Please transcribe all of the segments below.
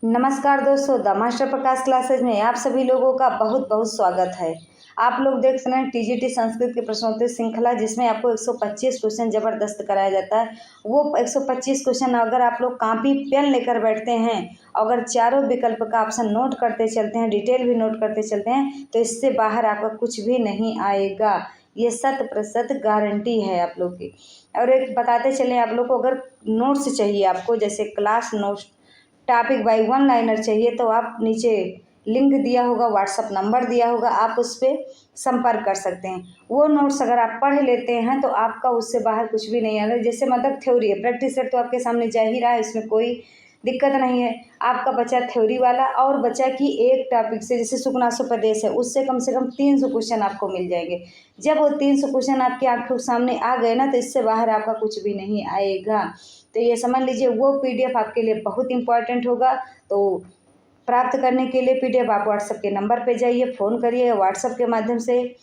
नमस्कार दोस्तों, the master Prakash classes में आप सभी लोगों का बहुत बहुत स्वागत है। आप लोग देख रहे हैं टीजीटी संस्कृत की प्रश्नोत्तरी श्रृंखला, जिसमें आपको 125 क्वेश्चन जबरदस्त कराया जाता है। वो 125 क्वेश्चन अगर आप लोग कॉपी पेन लेकर बैठते हैं, अगर चारों विकल्प का ऑप्शन नोट करते चलते हैं, डिटेल भी नोट करते चलते हैं, तो इससे बाहर आपका कुछ भी नहीं आएगा। ये 100% गारंटी है आप लोग की। और एक बताते चले आप लोग को, अगर नोट्स चाहिए आपको, जैसे class notes topic by one liner चाहिए, तो आप नीचे लिंक दिया होगा, व्हाट्सअप नंबर दिया होगा, आप उस पर संपर्क कर सकते हैं। वो नोट्स अगर आप पढ़ लेते हैं तो आपका उससे बाहर कुछ भी नहीं आएगा। जैसे मतलब थ्योरी है, प्रैक्टिस सेट तो आपके सामने जा ही रहा है, इसमें कोई दिक्कत नहीं है। आपका बचा थ्योरी वाला, और बचा कि एक टॉपिक से, जैसे सुकनासोपदेश है, उससे कम से कम 300 क्वेश्चन आपको मिल जाएंगे। जब वो 300 क्वेश्चन आपकी आंखों के सामने आ गए ना, तो इससे बाहर आपका कुछ भी नहीं आएगा। तो ये समझ लीजिए, वो पीडीएफ आपके लिए बहुत इंपॉर्टेंट होगा। तो प्राप्त करने के लिए पीडीएफ आप व्हाट्सएप के नंबर पे जाइए, फ़ोन करिए, व्हाट्सएप के माध्यम से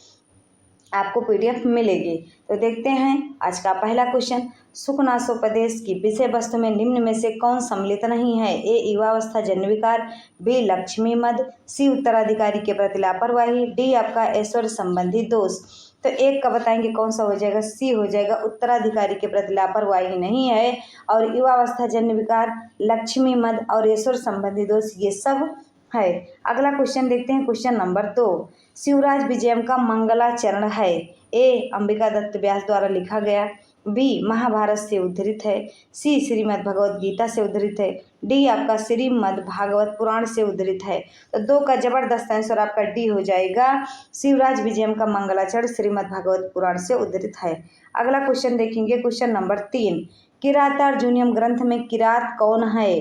आपको पीडीएफ मिलेगी। तो देखते हैं आज का पहला क्वेश्चन। सुकनासोपदेश की विषय वस्तु में निम्न में से कौन सम्मिलित नहीं है? ए युवावस्था जन्य विकार, बी लक्ष्मी मद, सी उत्तराधिकारी के प्रति लापरवाही, डी आपका ऐश्वर्य संबंधी दोष। तो एक का बताएंगे कौन सा हो जाएगा? सी हो जाएगा, उत्तराधिकारी के प्रति लापरवाही नहीं है, और युवावस्था जन्य विकार, लक्ष्मी मद और ऐश्वर्य संबंधी दोष ये सब है। अगला क्वेश्चन देखते हैं, क्वेश्चन नंबर 2। शिवराज विजयम का मंगलाचरण है? ए अंबिका दत्त व्यास द्वारा लिखा गया, बी महाभारत से उद्धृत है, सी श्रीमद् भगवत गीता से उद्धृत है, डी आपका श्रीमद् भागवत पुराण से उद्धृत है। तो 2 का जबरदस्त आंसर आपका डी हो जाएगा, शिवराज विजयम का मंगलाचरण श्रीमद् भागवत पुराण से उद्धृत है। अगला क्वेश्चन देखेंगे, क्वेश्चन नंबर 3। किरातार्जुनीयम ग्रंथ में किरात कौन है?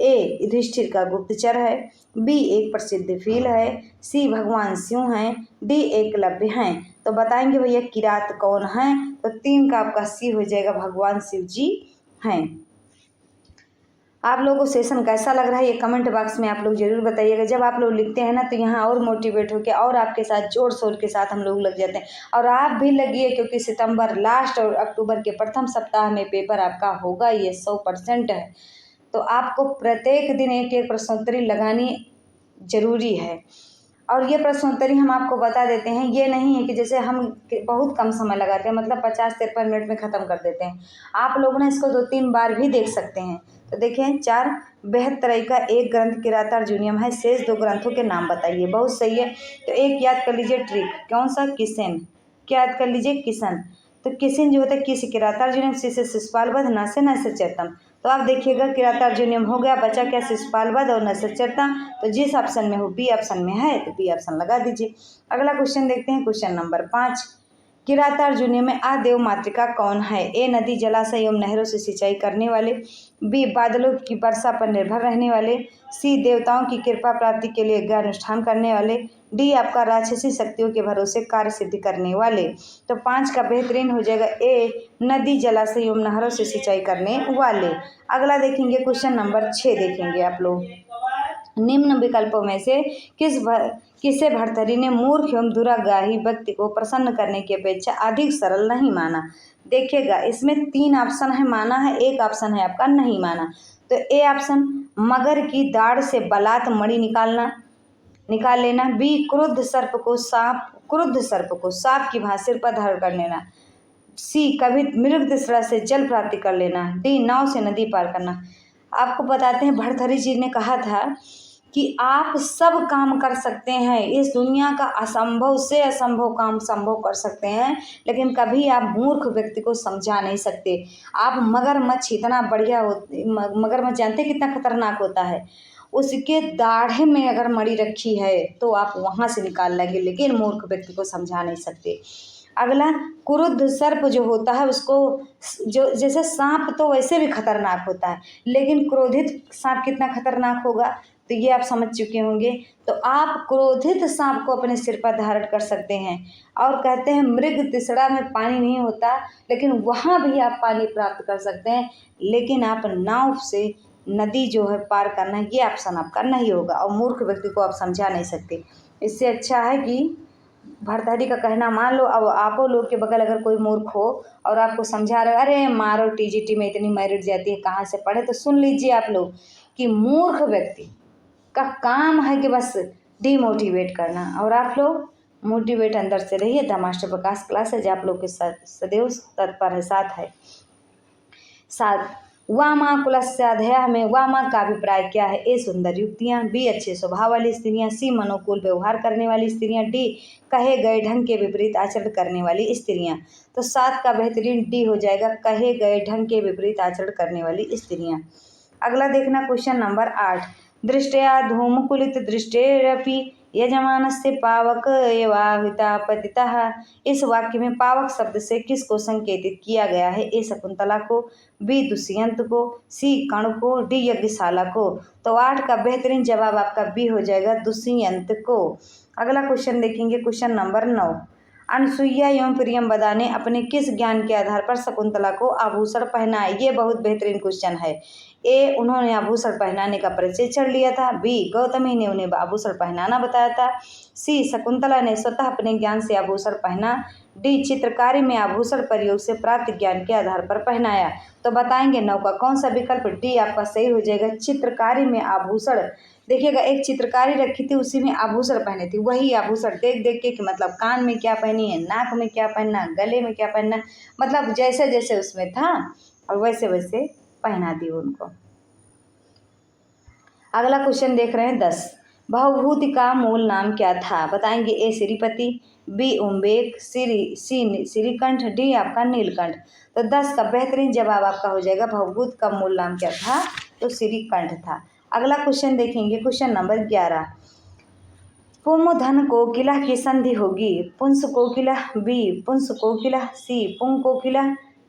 ए युधिष्ठिर का गुप्तचर है, बी एक प्रसिद्ध फील है, सी भगवान शिव हैं, डी एकलव्य हैं। तो बताएंगे भैया किरात कौन है? तो 3 का आपका सी हो जाएगा, भगवान शिव जी हैं। आप लोगों को सेशन कैसा लग रहा है, ये कमेंट बॉक्स में आप लोग जरूर बताइएगा। जब आप लोग लिखते हैं ना, तो यहाँ और मोटिवेट होकर और आपके साथ जोर शोर के साथ हम लोग लग जाते हैं। और आप भी लगिए, क्योंकि सितंबर लास्ट और अक्टूबर के प्रथम सप्ताह में पेपर आपका होगा, ये 100% है। तो आपको प्रत्येक दिन एक एक प्रश्नोत्तरी लगानी जरूरी है। और ये प्रश्नोत्तरी हम आपको बता देते हैं, ये नहीं है कि जैसे हम बहुत कम समय लगाते हैं, मतलब 50-53 मिनट में ख़त्म कर देते हैं। आप लोग ना इसको 2-3 बार भी देख सकते हैं। तो देखें, 4 बेहतरई का एक ग्रंथ किरातार्जुनीयम है, शेष 2 ग्रंथों के नाम बताइए। बहुत सही है। तो एक याद कर लीजिए ट्रिक, कौन सा? किशन। क्या याद कर लीजिए? किशन। तो किशन जो होता है, किस किरातार्जुनीयम, सी से शिशुपाल वध, न से नैषधीयता। तो आप देखिएगा, किरातार्जुनीयम हो गया, बचा क्या? शिशुपाल वध और नैषधीयता। तो जिस ऑप्शन में हो, बी ऑप्शन में है, तो बी ऑप्शन लगा दीजिए। अगला क्वेश्चन देखते हैं, क्वेश्चन नंबर 5। किरातार्जुनीयम में आदेव मातृका कौन है? ए नदी जलाशय एवं नहरों से सिंचाई करने वाले, बी बादलों की वर्षा पर निर्भर रहने वाले, सी देवताओं की कृपा प्राप्ति के लिए यज्ञ अनुष्ठान करने वाले, डी आपका राक्षसी शक्तियों के भरोसे कार्य सिद्ध करने वाले। तो 5 का बेहतरीन हो जाएगा, ए नदी जलाशय एवं नहरों से सिंचाई करने वाले। अगला देखेंगे, क्वेश्चन नंबर 6 देखेंगे आप लोग। निम्न विकल्पों में से किसे भर्तृहरि ने मूर्ख एवं दुराग्राही व्यक्ति को प्रसन्न करने की अपेक्षा अधिक सरल नहीं माना? देखिएगा, इसमें 3 ऑप्शन है माना है, एक ऑप्शन है आपका नहीं माना। तो ए ऑप्शन, मगर की दाढ़ से बलात् मणि निकाल लेना, बी क्रुद्ध सर्प को सांप की भांति सिर पर धारण कर लेना, सी कभी मृग तृष्णा से जल प्राप्ति कर लेना, डी नाव से नदी पार करना। आपको बताते हैं, भर्तृहरि जी ने कहा था कि आप सब काम कर सकते हैं, इस दुनिया का असंभव से असंभव काम संभव कर सकते हैं, लेकिन कभी आप मूर्ख व्यक्ति को समझा नहीं सकते। आप मगरमच्छ इतना बढ़िया मगरमच्छ जानते हैं कितना खतरनाक होता है? उसके दाढ़े में अगर मणि रखी है तो आप वहाँ से निकाल लेंगे, लेकिन मूर्ख व्यक्ति को समझा नहीं सकते। अगला, क्रुद्ध सर्प जो होता है, उसको जो जैसे सांप तो वैसे भी खतरनाक होता है, लेकिन क्रोधित सांप कितना खतरनाक होगा, तो ये आप समझ चुके होंगे। तो आप क्रोधित सांप को अपने सिर पर धारण कर सकते हैं। और कहते हैं मृग तृष्णा में पानी नहीं होता, लेकिन वहाँ भी आप पानी प्राप्त कर सकते हैं, लेकिन आप नाव से नदी जो है पार करना, ये ऑप्शन आपका नहीं होगा, और मूर्ख व्यक्ति को आप समझा नहीं सकते। इससे अच्छा है कि भर्तृहरि का कहना मान लो। अब आपो लोग के बगल अगर कोई मूर्ख हो और आपको समझा रहे, अरे मारो टीजीटी में इतनी मेरिट जाती है, कहाँ से पढ़े, तो सुन लीजिए आप लोग कि मूर्ख व्यक्ति का काम है कि बस डिमोटिवेट करना। और आप लोग मोटिवेट अंदर से रहिए। द मास्टर प्रकाश क्लास है जो आप लोग के साथ सदैव तत्पर है, साथ है। साथ वामाकुलस्याधया में वामा का अभिप्राय क्या है? ए सुंदर युक्तियाँ, बी अच्छे स्वभाव वाली स्त्रियाँ, सी मनोकूल व्यवहार करने वाली स्त्रियाँ, डी कहे गए ढंग के विपरीत आचरण करने वाली स्त्रियाँ। तो 7 का बेहतरीन डी हो जाएगा, कहे गए ढंग के विपरीत आचरण करने वाली स्त्रियाँ। अगला देखना क्वेश्चन नंबर 8। दृष्टया धूमकुलित दृष्टेरपि यजमानस्य पावक एवाहिता पतितः। इस वाक्य में पावक शब्द से किसको संकेतित किया गया है? ए शकुंतला को, बी दुष्यंत को, सी कर्ण को, डी यज्ञशाला को। तो 8 का बेहतरीन जवाब आपका बी हो जाएगा, दुष्यंत को। अगला क्वेश्चन देखेंगे क्वेश्चन नंबर 9। अनसुईया एवं प्रियंवदा ने अपने किस ज्ञान के आधार पर शकुंतला को आभूषण पहनाए? ये बहुत बेहतरीन क्वेश्चन है। ए उन्होंने आभूषण पहनाने का प्रशिक्षण लिया था, बी गौतमी ने उन्हें आभूषण पहनाना बताया था, सी शकुंतला ने स्वतः अपने ज्ञान से आभूषण पहना, डी चित्रकारी में आभूषण प्रयोग से प्राप्त ज्ञान के आधार पर पहनाया। तो बताएंगे 9 का कौन सा विकल्प डी आपका सही हो जाएगा, चित्रकारी में आभूषण। देखिएगा एक चित्रकारी रखी थी, उसी में आभूषण पहने थी, वही आभूषण देख देख के कि मतलब कान में क्या पहनी है, नाक में क्या पहनना, गले में क्या पहनना, मतलब जैसे जैसे उसमें था और वैसे वैसे पहना दी उनको। अगला क्वेश्चन देख रहे हैं 10। भवभूति का मूल नाम क्या था? बताएंगे ए श्रीपति, बी उम्बेक, सी श्रीकंठ, डी आपका नीलकंठ। तो 10 का बेहतरीन जवाब आपका हो जाएगा, भवभूत का मूल नाम क्या था? तो श्रीकंठ था। अगला क्वेश्चन देखेंगे क्वेश्चन नंबर 11। पुम धन कोकिला की संधि होगी, पुंस कोकिला, बी पुंस कोकिला, सी पुंग कोकिला,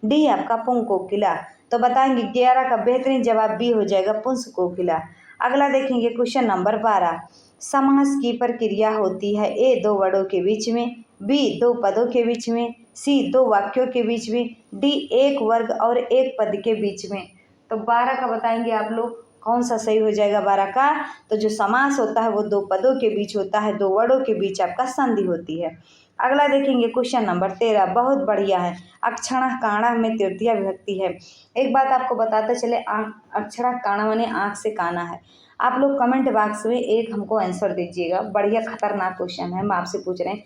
डी आपका पुंग कोकिला। तो बताएंगे 11 का बेहतरीन जवाब बी हो जाएगा, पुंस कोकिला। अगला देखेंगे क्वेश्चन नंबर 12। समास की प्रक्रिया होती है, ए 2 वर्डों के बीच में, बी 2 पदों के बीच में, सी 2 वाक्यों के बीच में, डी 1 वर्ग और 1 पद के बीच में। तो 12 का बताएंगे आप लोग कौन सा सही हो जाएगा 12 का? तो जो समास होता है वो 2 पदों के बीच होता है, 2 वर्डों के बीच आपका संधि होती है। अगला देखेंगे क्वेश्चन नंबर 13, बहुत बढ़िया है। अक्षरा काणा में तृतीया विभक्ति है। एक बात आपको बताते चले, अक्षरा काणा माने आँख से काना है। आप लोग कमेंट बॉक्स में एक हमको आंसर दीजिएगा, बढ़िया खतरनाक क्वेश्चन है, हम आपसे पूछ रहे हैं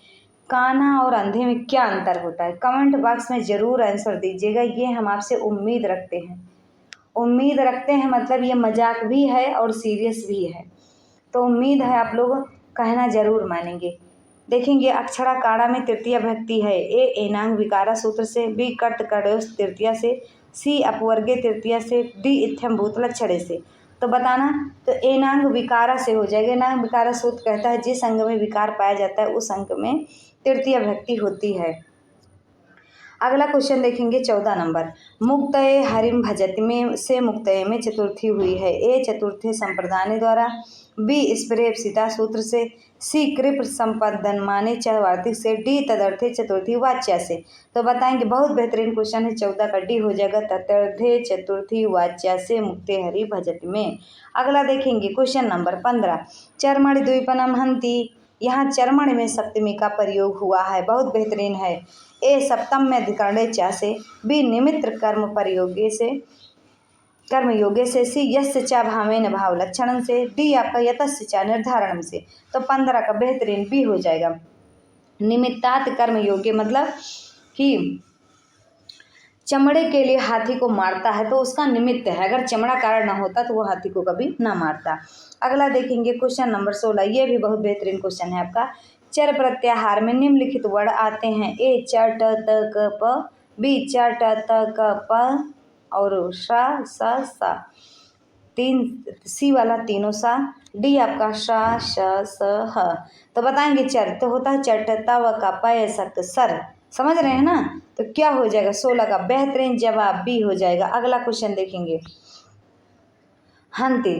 काना और अंधे में क्या अंतर होता है? कमेंट बॉक्स में ज़रूर आंसर दीजिएगा, ये हम आपसे उम्मीद रखते हैं। उम्मीद रखते हैं मतलब ये मजाक भी है और सीरियस भी है, तो उम्मीद है आप लोग कहना जरूर मानेंगे। देखेंगे अक्षरा काणा में तृतीय विभक्ति है, ए एनांग विकारा सूत्र से, बी कर्त कर्योस तृतीया से, सी अपवर्गे तृतीया से, डी इत्थम भूत लक्षणे से। तो बताना, तो एनांग विकारा से हो जाएगा। एनांग विकारा सूत्र कहता है जिस अंग में विकार पाया जाता है उस अंग में तृतीय विभक्ति होती है। अगला क्वेश्चन देखेंगे 14 नंबर। मुक्तये हरिम भजति में से मुक्तये में चतुर्थी हुई है, ए चतुर्थे संप्रदान द्वारा, बी स्प्रेप्सिता सूत्र से, सी कृप संपदन माने चतुर्थी से, डी तदर्थे चतुर्थी वाच्या से। तो बताएंगे बहुत बेहतरीन क्वेश्चन है, 14 का डी हो जाएगा, तदर्थे चतुर्थी वाच्या से मुक्ते हरि भजति में। अगला देखेंगे क्वेश्चन नंबर 15। चर्मणि द्वीपनम हंति, यहाँ चर्मण में सप्तमी का प्रयोग हुआ है, बहुत बेहतरीन है। ए सप्तम में अधिकरणे चा से, बी निमित्त कर्म प्रयोगे से, कर्म योगे से, सी यस्य चा भावेन भाव लक्षणम से, डी आपका यतस्य चा निर्धारणम से। तो 15 का बेहतरीन बी हो जाएगा, निमित्तात कर्म योग्य, मतलब कि चमड़े के लिए हाथी को मारता है तो उसका निमित्त है, अगर चमड़ा कारण ना होता तो वो हाथी को कभी ना मारता। अगला देखेंगे क्वेश्चन नंबर 16, ये भी बहुत बेहतरीन क्वेश्चन है आपका। चर प्रत्याहार में निम्नलिखित वर्ण आते हैं, ए च ट त क प, बी च ट त क प और श स स, सी वाला तीनों सा, डी आपका श श स ह। तो बताएंगे चर तो होता है चट तव का पय सक सर, समझ रहे हैं ना? तो क्या हो जाएगा 16 का बेहतरीन जवाब बी हो जाएगा। अगला क्वेश्चन देखेंगे, हंति,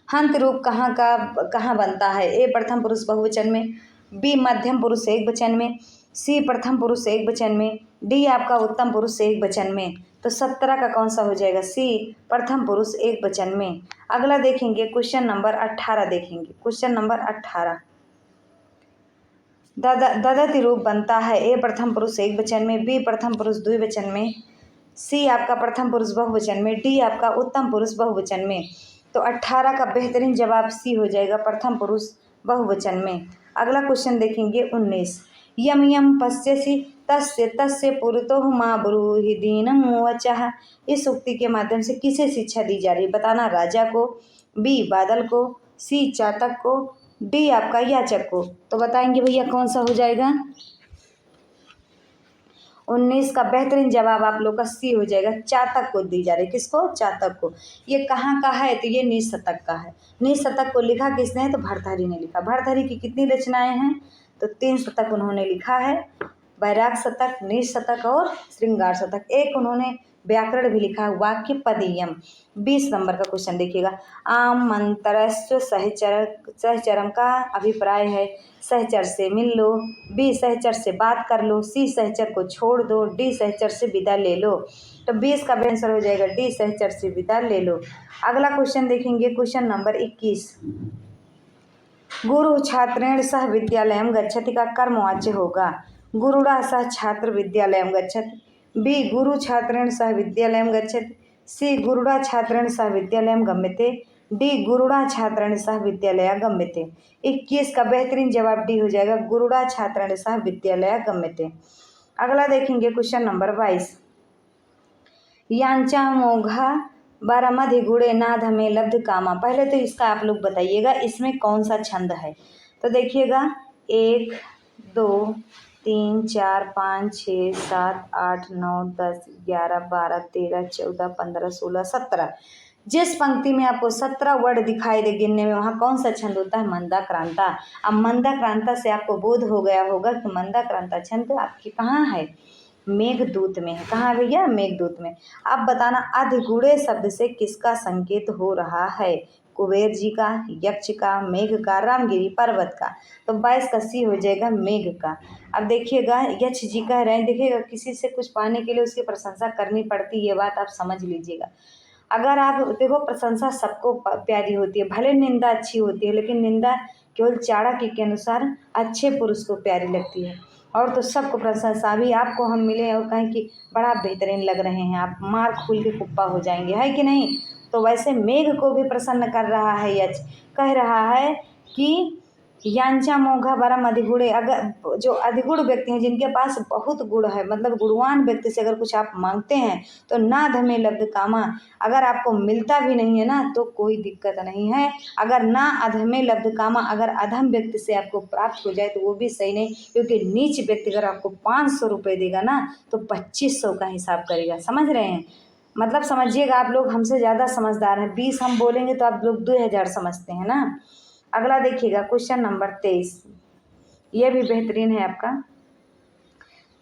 हंत रूप कहाँ बनता है? ए प्रथम पुरुष बहुवचन में, बी मध्यम पुरुष एक वचन में, सी प्रथम पुरुष एक वचन में, डी आपका उत्तम पुरुष एक वचन में। तो 17 का कौन सा हो जाएगा? सी प्रथम पुरुष एक वचन में। अगला देखेंगे क्वेश्चन नंबर 18 देखेंगे, क्वेश्चन नंबर 18। ददति रूप बनता है, ए प्रथम पुरुष एक वचन में, बी प्रथम पुरुष द्विवचन में, सी आपका प्रथम पुरुष बहुवचन में, डी आपका उत्तम पुरुष बहुवचन में। तो 18 का बेहतरीन जवाब सी हो जाएगा, प्रथम पुरुष बहुवचन में। अगला क्वेश्चन देखेंगे 19। यम यम पश्यसि तस्य तस्य पुरतोः मा ब्रूहि दीनम् वचः। इस उक्ति के माध्यम से किसे शिक्षा दी जा रही है? बताना, राजा को, बी बादल को, सी चातक को, डी आपका याचक को। तो बताएंगे भैया कौन सा हो जाएगा? 19 का बेहतरीन जवाब आप लोग का सी हो जाएगा, चातक को दी जा रही है। किसको? चातक को। ये कहाँ का है? तो ये निशतक का है। निशतक को लिखा किसने है? तो भर्तृहरि ने लिखा। भर्तृहरि की कितनी रचनाएं हैं? तो 3 शतक उन्होंने लिखा है, वैराग शतक, निशतक और श्रृंगार शतक। एक उन्होंने व्याकरण भी लिखा है, वाक्य पदीयम। 20 नंबर का क्वेश्चन देखिएगा। आम मंतरस्व सहचरम का अभिप्राय है सहचर से मिल लो, बी सहचर से बात कर लो, सी सहचर को छोड़ दो, डी सहचर से विदा ले लो। तो 20 का आंसर हो जाएगा डी सहचर से विदा ले लो। अगला क्वेश्चन देखेंगे, क्वेश्चन नंबर 21। गुरु छात्रेण सह विद्यालयम गच्छति का कर्मवाच्य होगा। गुरुड़ा सह छात्र विद्यालयम गच्छति, बी गुरु छात्रेण सह विद्यालयम गच्छति, सी गुरुड़ा छात्रेण सह विद्यालयम गम्यते, डी गुरुड़ा छात्रेण सह विद्यालय गम्यते। 21 का बेहतरीन जवाब डी हो जाएगा, गुरुड़ा छात्रेण सह विद्यालय गम्यते। अगला देखेंगे क्वेश्चन नंबर 22। यांचा मोघा बारामधिगुड़े नाद में लब्ध कामा। पहले तो इसका आप लोग बताइएगा इसमें कौन सा छंद है। तो देखिएगा 1 2 3 4 5 6 7 8 9 10 11 12 13 14 15 16 17। जिस पंक्ति में आपको 17 वर्ड दिखाई दे गिनने में, वहाँ कौन सा छंद होता है? मंदाक्रांता। अब मंदाक्रांता से आपको बोध हो गया होगा कि मंदाक्रांता छंद आपकी कहाँ है? मेघदूत में है। कहाँ भैया? मेघदूत में। अब बताना, अधिगुड़े शब्द से किसका संकेत हो रहा है? कुबेर जी का, यक्ष का, मेघ का, रामगिरी पर्वत का। तो 22 का सी हो जाएगा, मेघ का। अब देखिएगा यक्ष जी कह रहे हैं, देखिएगा किसी से कुछ पाने के लिए उसकी प्रशंसा करनी पड़ती है, ये बात आप समझ लीजिएगा। अगर आप देखो, प्रशंसा सबको प्यारी होती है, भले निंदा अच्छी होती है, लेकिन निंदा केवल चाणक्य के अनुसार अच्छे पुरुष को प्यारी लगती है। और तो सबको प्रशंसा, भी आपको हम मिले और कहें कि बड़ा बेहतरीन लग रहे हैं, आप मार खुल के कुप्पा हो जाएंगे, है कि नहीं? तो वैसे मेघ को भी प्रसन्न कर रहा है यक्ष, कह रहा है कि यांचा मोघा बरम अधिगुणे। अगर जो अधिगुण व्यक्ति हैं, जिनके पास बहुत गुण है, मतलब गुणवान व्यक्ति से अगर कुछ आप मांगते हैं तो ना धमे लब्ध कामा। अगर आपको मिलता भी नहीं है ना तो कोई दिक्कत नहीं है। अगर ना अधमे लब्ध कामा, अगर अधम व्यक्ति से आपको प्राप्त हो जाए तो वो भी सही नहीं, क्योंकि नीच व्यक्ति अगर आपको 500 रुपये देगा ना तो 2500 का हिसाब करेगा। समझ रहे हैं? मतलब समझिएगा, आप लोग हमसे ज़्यादा समझदार हैं। 20 हम बोलेंगे तो आप लोग 2000 समझते हैं ना। अगला देखिएगा क्वेश्चन नंबर 23। ये भी बेहतरीन है आपका।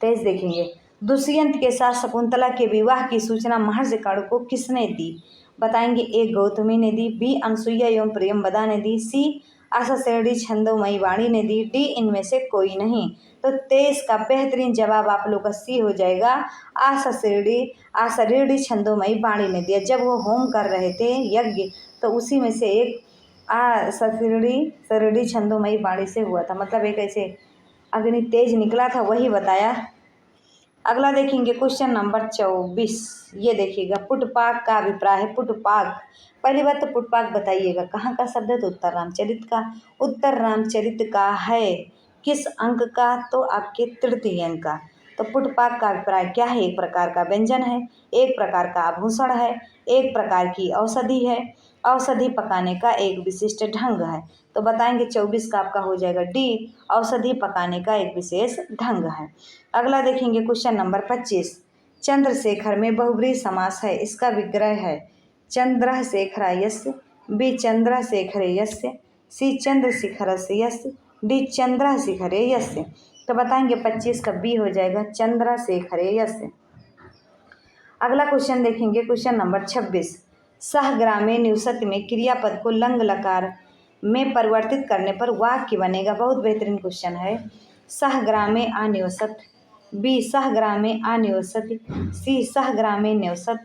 23 देखेंगे। दुष्यंत के साथ शकुंतला के विवाह की सूचना महर्षि कर्ण को किसने दी? बताएंगे, ए गौतमी ने दी, बी अनसुईया एवं प्रियंवदा ने दी, सी आशासेड़ी छंदोमयी वाणी ने दी, डी इनमें से कोई नहीं। तो 23 का बेहतरीन जवाब आप लोग का सी हो जाएगा, आशासेड़ी छंदोमयी वाणी ने दिया। जब वो होम कर रहे थे यज्ञ, तो उसी में से एक सरड़ी छंदोमयी वाणी से हुआ था, मतलब एक ऐसे अग्नि तेज निकला था, वही बताया। अगला देखेंगे क्वेश्चन नंबर 24। ये देखिएगा, पुटपाक का अभिप्राय है। पुटपाक, पहली बात तो पुटपाक बताइएगा कहाँ का शब्द है? तो उत्तर रामचरित का। उत्तर रामचरित का है किस अंक का? तो आपके तृतीय अंक का। तो पुटपाक का अभिप्राय क्या है? एक प्रकार का व्यंजन है, एक प्रकार का आभूषण है, एक प्रकार की औषधि है, औषधि पकाने का एक विशिष्ट ढंग है। तो बताएंगे 24 का आपका हो जाएगा डी, औषधि पकाने का एक विशेष ढंग है। अगला देखेंगे क्वेश्चन नंबर 25। चंद्रशेखर में बहुब्रीहि समास है, इसका विग्रह है चंद्रशेखरायस्य, बी चंद्रशेखरेयस्य, सी चंद्रशिखरस्य यस्य, डी चंद्रशिखरेयस्य। तो बताएंगे 25 का बी हो जाएगा चंद्रशेखरेयस्य। अगला क्वेश्चन देखेंगे क्वेश्चन नंबर 26। सहग्रामे निवसति में क्रियापद को लंग लकार में परिवर्तित करने पर वाक्य बनेगा। बहुत बेहतरीन क्वेश्चन है। सहग्रामे अनिवसत, बी सहग्रामे अनिवसति, सी सहग्रामे निवसत,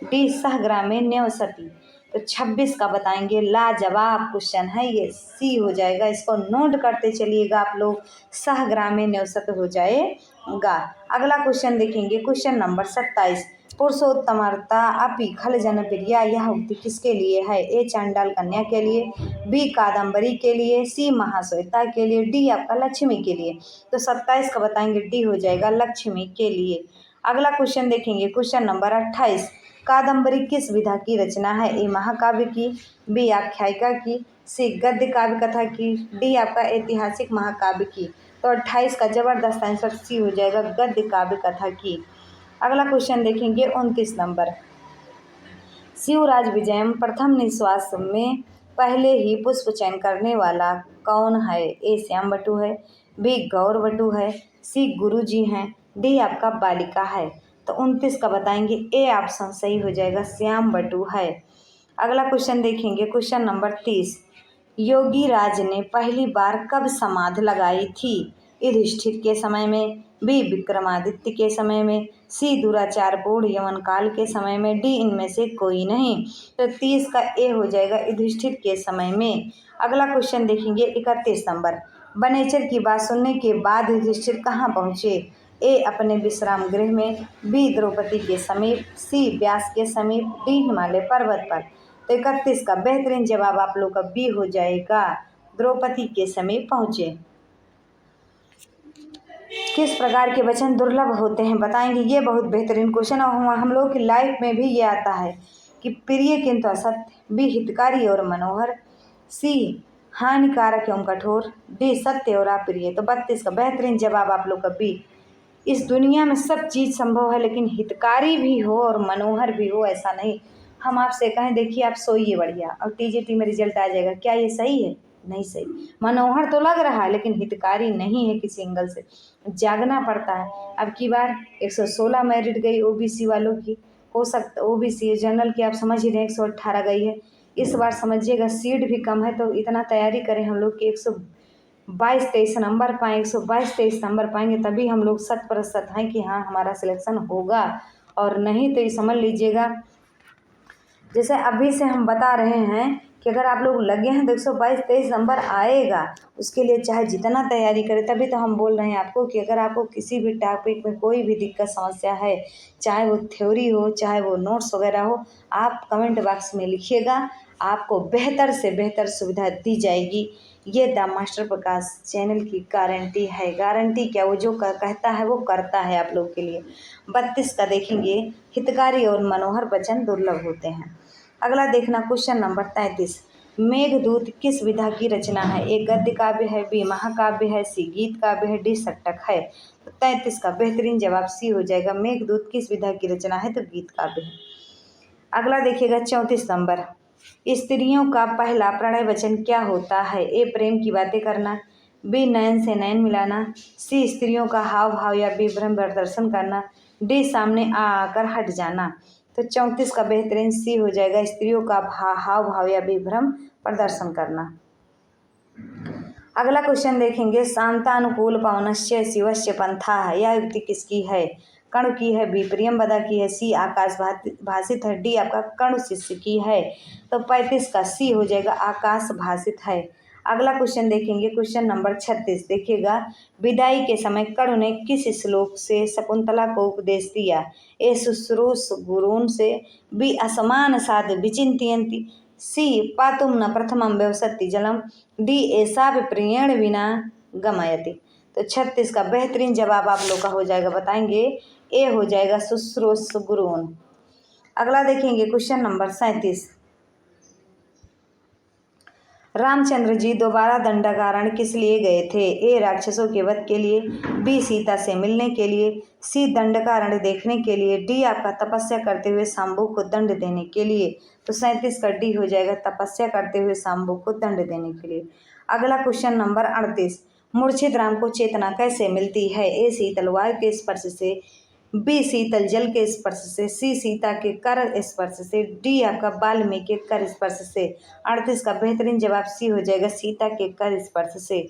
डी सहग्रामे निवसति। तो 26 का बताएंगे, लाजवाब क्वेश्चन है ये, सी हो जाएगा। इसको नोट करते चलिएगा आप लोग, सहग्रामे निवसत हो जाएगा। अगला क्वेश्चन देखेंगे क्वेश्चन नंबर 27। पुरुषोत्तमर्ता अपि खल जनप्रिया, यह उक्ति किसके लिए है? ए चांडाल कन्या के लिए, बी कादम्बरी के लिए, सी महाश्वेता के लिए, डी आपका लक्ष्मी के लिए। तो 27 का बताएंगे, डी हो जाएगा लक्ष्मी के लिए। अगला क्वेश्चन देखेंगे, क्वेश्चन नंबर 28, कादम्बरी किस विधा की रचना है? ए महाकाव्य की, बी आख्यायिका की, सी गद्य काव्य कथा की, डी आपका ऐतिहासिक महाकाव्य की। तो 28 का जबरदस्त आंसर सी हो जाएगा, गद्य काव्य कथा की। अगला क्वेश्चन देखेंगे 29 नंबर, शिवराज विजयम प्रथम निश्वास में पहले ही पुष्प चयन करने वाला कौन है? ए श्याम बटु है, बी गौर बटु है, सी गुरु जी हैं, डी आपका बालिका है। तो 29 का बताएंगे, ए ऑप्शन सही हो जाएगा, श्याम बटु है। अगला क्वेश्चन देखेंगे, क्वेश्चन नंबर 30, योगी राज ने पहली बार कब समाधि लगाई थी? युधिष्ठिर के समय में, बी विक्रमादित्य के समय में, सी दुराचारपूर्ण यमन काल के समय में, डी इनमें से कोई नहीं। तो 30 का ए हो जाएगा, युधिष्ठिर के समय में। अगला क्वेश्चन देखेंगे 31 नंबर, बनेचर की बात सुनने के बाद युधिष्ठिर कहाँ पहुँचे? ए अपने विश्राम गृह में, बी द्रौपदी के समीप, सी व्यास के समीप, डी हिमालय पर्वत पर। तो 31 का बेहतरीन जवाब आप लोग का बी हो जाएगा, द्रौपदी के समीप पहुँचे। किस प्रकार के वचन दुर्लभ होते हैं? बताएंगे, ये बहुत बेहतरीन क्वेश्चन और हम लोग की लाइफ में भी ये आता है कि प्रिय किंतु असत्य, बी हितकारी और मनोहर, सी हानिकारक एवं कठोर, डी सत्य और अप्रिय। तो 32 का बेहतरीन जवाब आप लोग का बी। इस दुनिया में सब चीज़ संभव है, लेकिन हितकारी भी हो और मनोहर भी हो ऐसा नहीं। हम आपसे कहें देखिए आप सोइए बढ़िया और टीजीटी में रिजल्ट आ जाएगा, क्या ये सही है? नहीं सही। मनोहर तो लग रहा है लेकिन हितकारी नहीं है, किसी एंगल से जागना पड़ता है। अब की बार 116 मेरिट गई ओबीसी वालों की, हो सकता ओबीसी जनरल की आप समझ ही रहे 118 गई है। इस बार समझिएगा सीट भी कम है, तो इतना तैयारी करें हम लोग कि 122-23 नंबर पाएँ, 122-23 नंबर पाएंगे तभी हम लोग 100% हैं कि हाँ हमारा सिलेक्शन होगा, और नहीं तो ये समझ लीजिएगा जैसे अभी से हम बता रहे हैं कि अगर आप लोग लगे हैं तो 122-23 नंबर आएगा। उसके लिए चाहे जितना तैयारी करें, तभी तो हम बोल रहे हैं आपको कि अगर आपको किसी भी टॉपिक में कोई भी दिक्कत समस्या है, चाहे वो थ्योरी हो चाहे वो नोट्स वगैरह हो, आप कमेंट बॉक्स में लिखिएगा, आपको बेहतर से बेहतर सुविधा दी जाएगी। ये द मास्टर प्रकाश चैनल की गारंटी है। गारंटी क्या, वो जो कहता है वो करता है आप लोग के लिए। 32 का देखेंगे, हितकारी और मनोहर वचन दुर्लभ होते हैं। अगला देखना क्वेश्चन नंबर 33, मेघदूत किस विधा की रचना है? ए गद्य काव्य है, बी महाकाव्य है, सी गीत काव्य है, डी सट्टक है। तो 33 का बेहतरीन जवाब सी हो जाएगा, मेघदूत किस विधा की रचना है? तो गीत काव्य है। अगला देखिएगा 34 नंबर, स्त्रियों का पहला प्रणय वचन क्या होता है? ए प्रेम की बातें करना, बी नयन से नयन मिलाना, सी स्त्रियों का हाव भाव या विभ्रम प्रदर्शन करना, डी सामने आ आकर हट जाना। तो 34 का बेहतरीन सी हो जाएगा, स्त्रियों का हाव भाव या विभ्रम प्रदर्शन करना। अगला क्वेश्चन देखेंगे, शांतानुकूल पवनस्य शिवस्य पंथा है, यह युक्ति किसकी है? कर्ण की है, बी प्रियंवदा की है, सी आकाश भाषित है, डी आपका कर्ण शिष्य की है। तो 35 का सी हो जाएगा, आकाश भाषित है। अगला क्वेश्चन देखेंगे, क्वेश्चन नंबर 36 देखिएगा, विदाई के समय कर्ण ने किस श्लोक से शकुंतला को उपदेश दिया? ए शुश्रूष गुरून् से, बी असमान साध विचिंतयन्ति, सी पातुम न प्रथमम व्यवसति जलम, डी ऐसा विप्रियण बिना गमयति। तो 36 का बेहतरीन जवाब आप लोग का हो जाएगा, बताएंगे ए हो जाएगा शुश्रूष गुरून्। अगला देखेंगे क्वेश्चन नंबर 37, रामचंद्र जी दोबारा दंडकारण्य किस लिए गए थे? ए राक्षसों के वध के लिए, बी सीता से मिलने के लिए, सी दंडकारण्य देखने के लिए, डी आपका तपस्या करते हुए शांबु को दंड देने के लिए। तो 37 का डी हो जाएगा, तपस्या करते हुए शांबु को दंड देने के लिए। अगला क्वेश्चन नंबर 38, मूर्छित राम को चेतना कैसे मिलती है? ए शीतल वायु के स्पर्श से, बी शीतल जल के स्पर्श से, सी सीता के कर स्पर्श से, डी आपका वाल्मीकि के कर स्पर्श से। 38 का बेहतरीन जवाब सी हो जाएगा, सीता के कर स्पर्श से।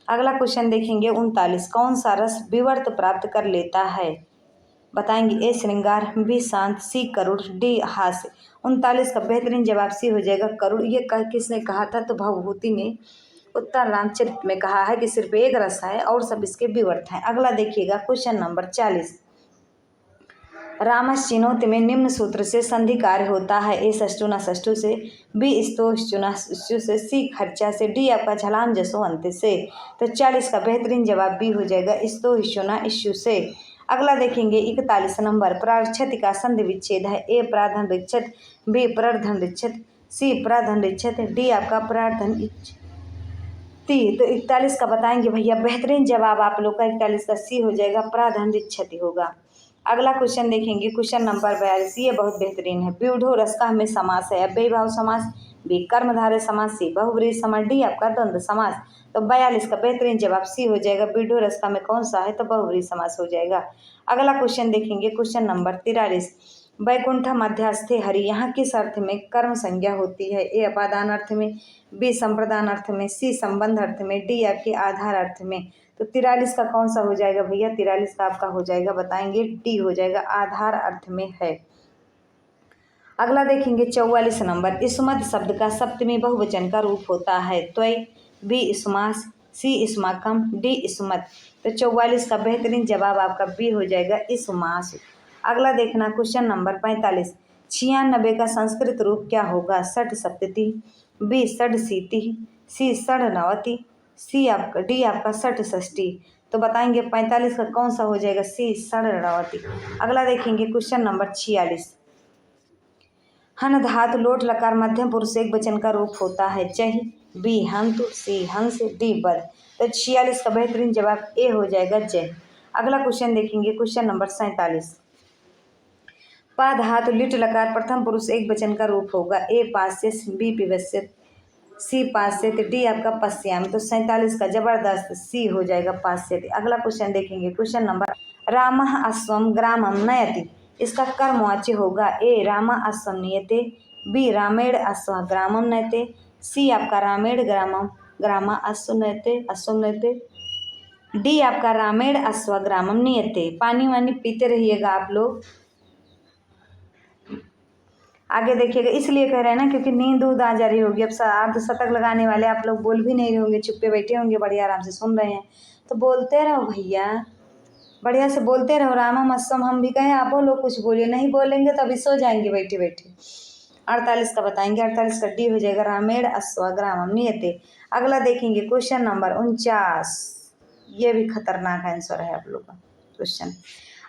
अगला क्वेश्चन देखेंगे 39, कौन सा रस विवर्त प्राप्त कर लेता है? बताएंगे ए श्रृंगार, बी शांत, सी करुण, डी हास्य। 39 का बेहतरीन जवाब सी हो जाएगा, करुण। ये किसने कहा था? तो भवभूति ने उत्तर रामचरित में कहा है कि सिर्फ एक रस है और सब इसके विवर्त हैं। अगला देखिएगा क्वेश्चन नंबर 40, रामस चिनोति में निम्न सूत्र से संधि कार्य होता है। ए षष्टु न षष्टु से, बी स्तो ष्टु न ष्टु से, सी खर्चा से, डी आपका झलाम जसो अंत से। तो 40 का बेहतरीन जवाब बी हो जाएगा स्तो ष्टु न ष्टु से। अगला देखेंगे 41 नंबर, प्रार्थक्षति का संधि विच्छेद है। ए प्राधन रिच्छत, बी प्रधन रिच्छत, सी प्राधन रिच्छत, डी आपका प्राधन ती। तो 41 का बताएंगे भैया, बेहतरीन जवाब आप लोग का 41 का सी हो जाएगा, प्राधन रिच्छति होगा। अगला क्वेश्चन देखेंगे, क्वेश्चन नंबर 42, ये बहुत बेहतरीन है। ब्यूढ़ो रसका में समास है। अव्ययीभाव समास, बी कर्मधारय समास, सी बहुव्रीहि समास, डी आपका द्वंद्व समास। तो 42 का बेहतरीन जवाब सी हो जाएगा। ब्यूढ़ो रसका में कौन सा है, तो बहुव्रीहि समास हो जाएगा। अगला क्वेश्चन देखेंगे, क्वेश्चन नंबर 43, वैकुंठ मध्यस्थे हरि यहाँ किस अर्थ में कर्म संज्ञा होती है। ए अपादान अर्थ में, बी संप्रदान अर्थ में, सी संबंध अर्थ में, डी आपके आधार अर्थ में। तो 43 का कौन सा हो जाएगा भैया, 43 का आपका हो जाएगा, बताएंगे डी हो जाएगा, आधार अर्थ में है। अगला देखेंगे 44 नंबर, इस्मत शब्द का सप्तमी बहुवचन का रूप होता है। त्वय, बी इस्मास, सी इस्माकम, डी इस्मत। तो 44 का बेहतरीन जवाब आपका बी हो जाएगा, इस्मास। अगला देखना क्वेश्चन नंबर 45, 96 का संस्कृत रूप क्या होगा। षट सप्तति, बी षडशीति, सी षडनवति, सी आपका डी आपका षट षष्ठी। तो बताएंगे 45 का कौन सा हो जाएगा, सी षडनवति। अगला देखेंगे क्वेश्चन नंबर 46, हन धातु लोट लकार मध्यम पुरुष एक वचन का रूप होता है। चहि, बी हंतु, सी हंस, डी बद। तो 46 का बेहतरीन जवाब ए हो जाएगा, जय। अगला क्वेश्चन देखेंगे क्वेश्चन नंबर 47, पा धातु लिट लकार प्रथम पुरुष एक वचन का रूप होगा। ए पास्य, बी पिबस्य, सी पास्यति, डी आपका पश्यामि। तो 47 का जबरदस्त सी हो जाएगा, पास्यति। अगला क्वेश्चन देखेंगे क्वेश्चन नंबर, रामः अश्वम ग्रामम नयति, इसका कर्मवाच्य होगा। ए रामा अश्वम नियते, बी रामेण अश्व ग्रामम नयते, सी आपका रामेण ग्रामा अश्व नयते, डी आपका रामेण अश्व ग्रामम नियते। पानी वानी पीते रहिएगा आप लोग, आगे देखिएगा। इसलिए कह रहे हैं ना क्योंकि नींद उद आ जा रही होगी। अब अर्धशतक लगाने वाले आप लोग बोल भी नहीं रहे होंगे, चुप्पे बैठे होंगे, बढ़िया आराम से सुन रहे हैं। तो बोलते रहो भैया, बढ़िया से बोलते रहो। रामम अश्वम हम भी कहें, आप लोग कुछ बोलिए, नहीं बोलेंगे तो अभी सो जाएंगे बैठे बैठे। 48 का बताएंगे, 48 का डी हो जाएगा, रामेण अश्व ग्रामम नियते। अगला देखेंगे क्वेश्चन नंबर 49, ये भी खतरनाक आंसर है आप लोग का क्वेश्चन।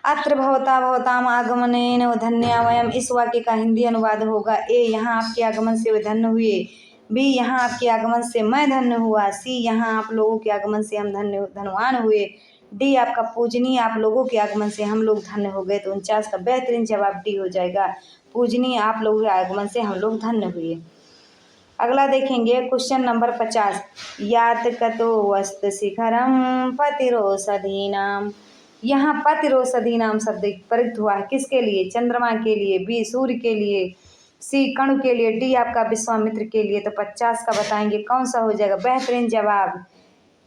अत्र भवताम आगमनेन धन्या वयम, इस वाक्य का हिंदी अनुवाद होगा। ए यहाँ आपके आगमन से वे धन्य हुए, बी यहाँ आपके आगमन से मैं धन्य हुआ, सी यहाँ आप लोगों के आगमन से हम धनवान हुए, डी आपका पूजनीय आप लोगों के आगमन से हम लोग धन्य हो गए। तो 49 का बेहतरीन जवाब डी हो जाएगा, पूजनीय आप लोगों के आगमन से हम लोग धन्य हुए। अगला देखेंगे क्वेश्चन नंबर 50, यात कतो वस्त शिखरम पतिरोषधीनाम, यहाँ पतिरोषधीनाम शब्द प्रयुक्त हुआ है किसके लिए, चंद्रमा के लिए, बी सूर्य के लिए, सी कणु के लिए, डी आपका विश्वामित्र के लिए। तो 50 का बताएंगे कौन सा हो जाएगा, बेहतरीन जवाब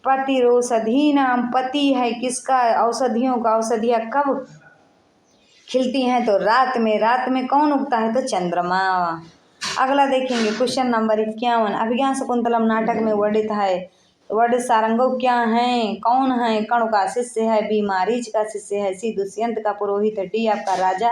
पतिरोषधीनाम। पति है किसका, औषधियों का। औषधियाँ कब खिलती हैं, तो रात में। रात में कौन उगता है, तो चंद्रमा। अगला देखेंगे क्वेश्चन नंबर 51, अभिज्ञान शकुंतलम नाटक में वर्णित है वर्ड सारंगव क्या हैं, कौन है। कणु का शिष्य है, बी मारीच का शिष्य है, सी दुष्यंत का पुरोहित है, डी आपका राजा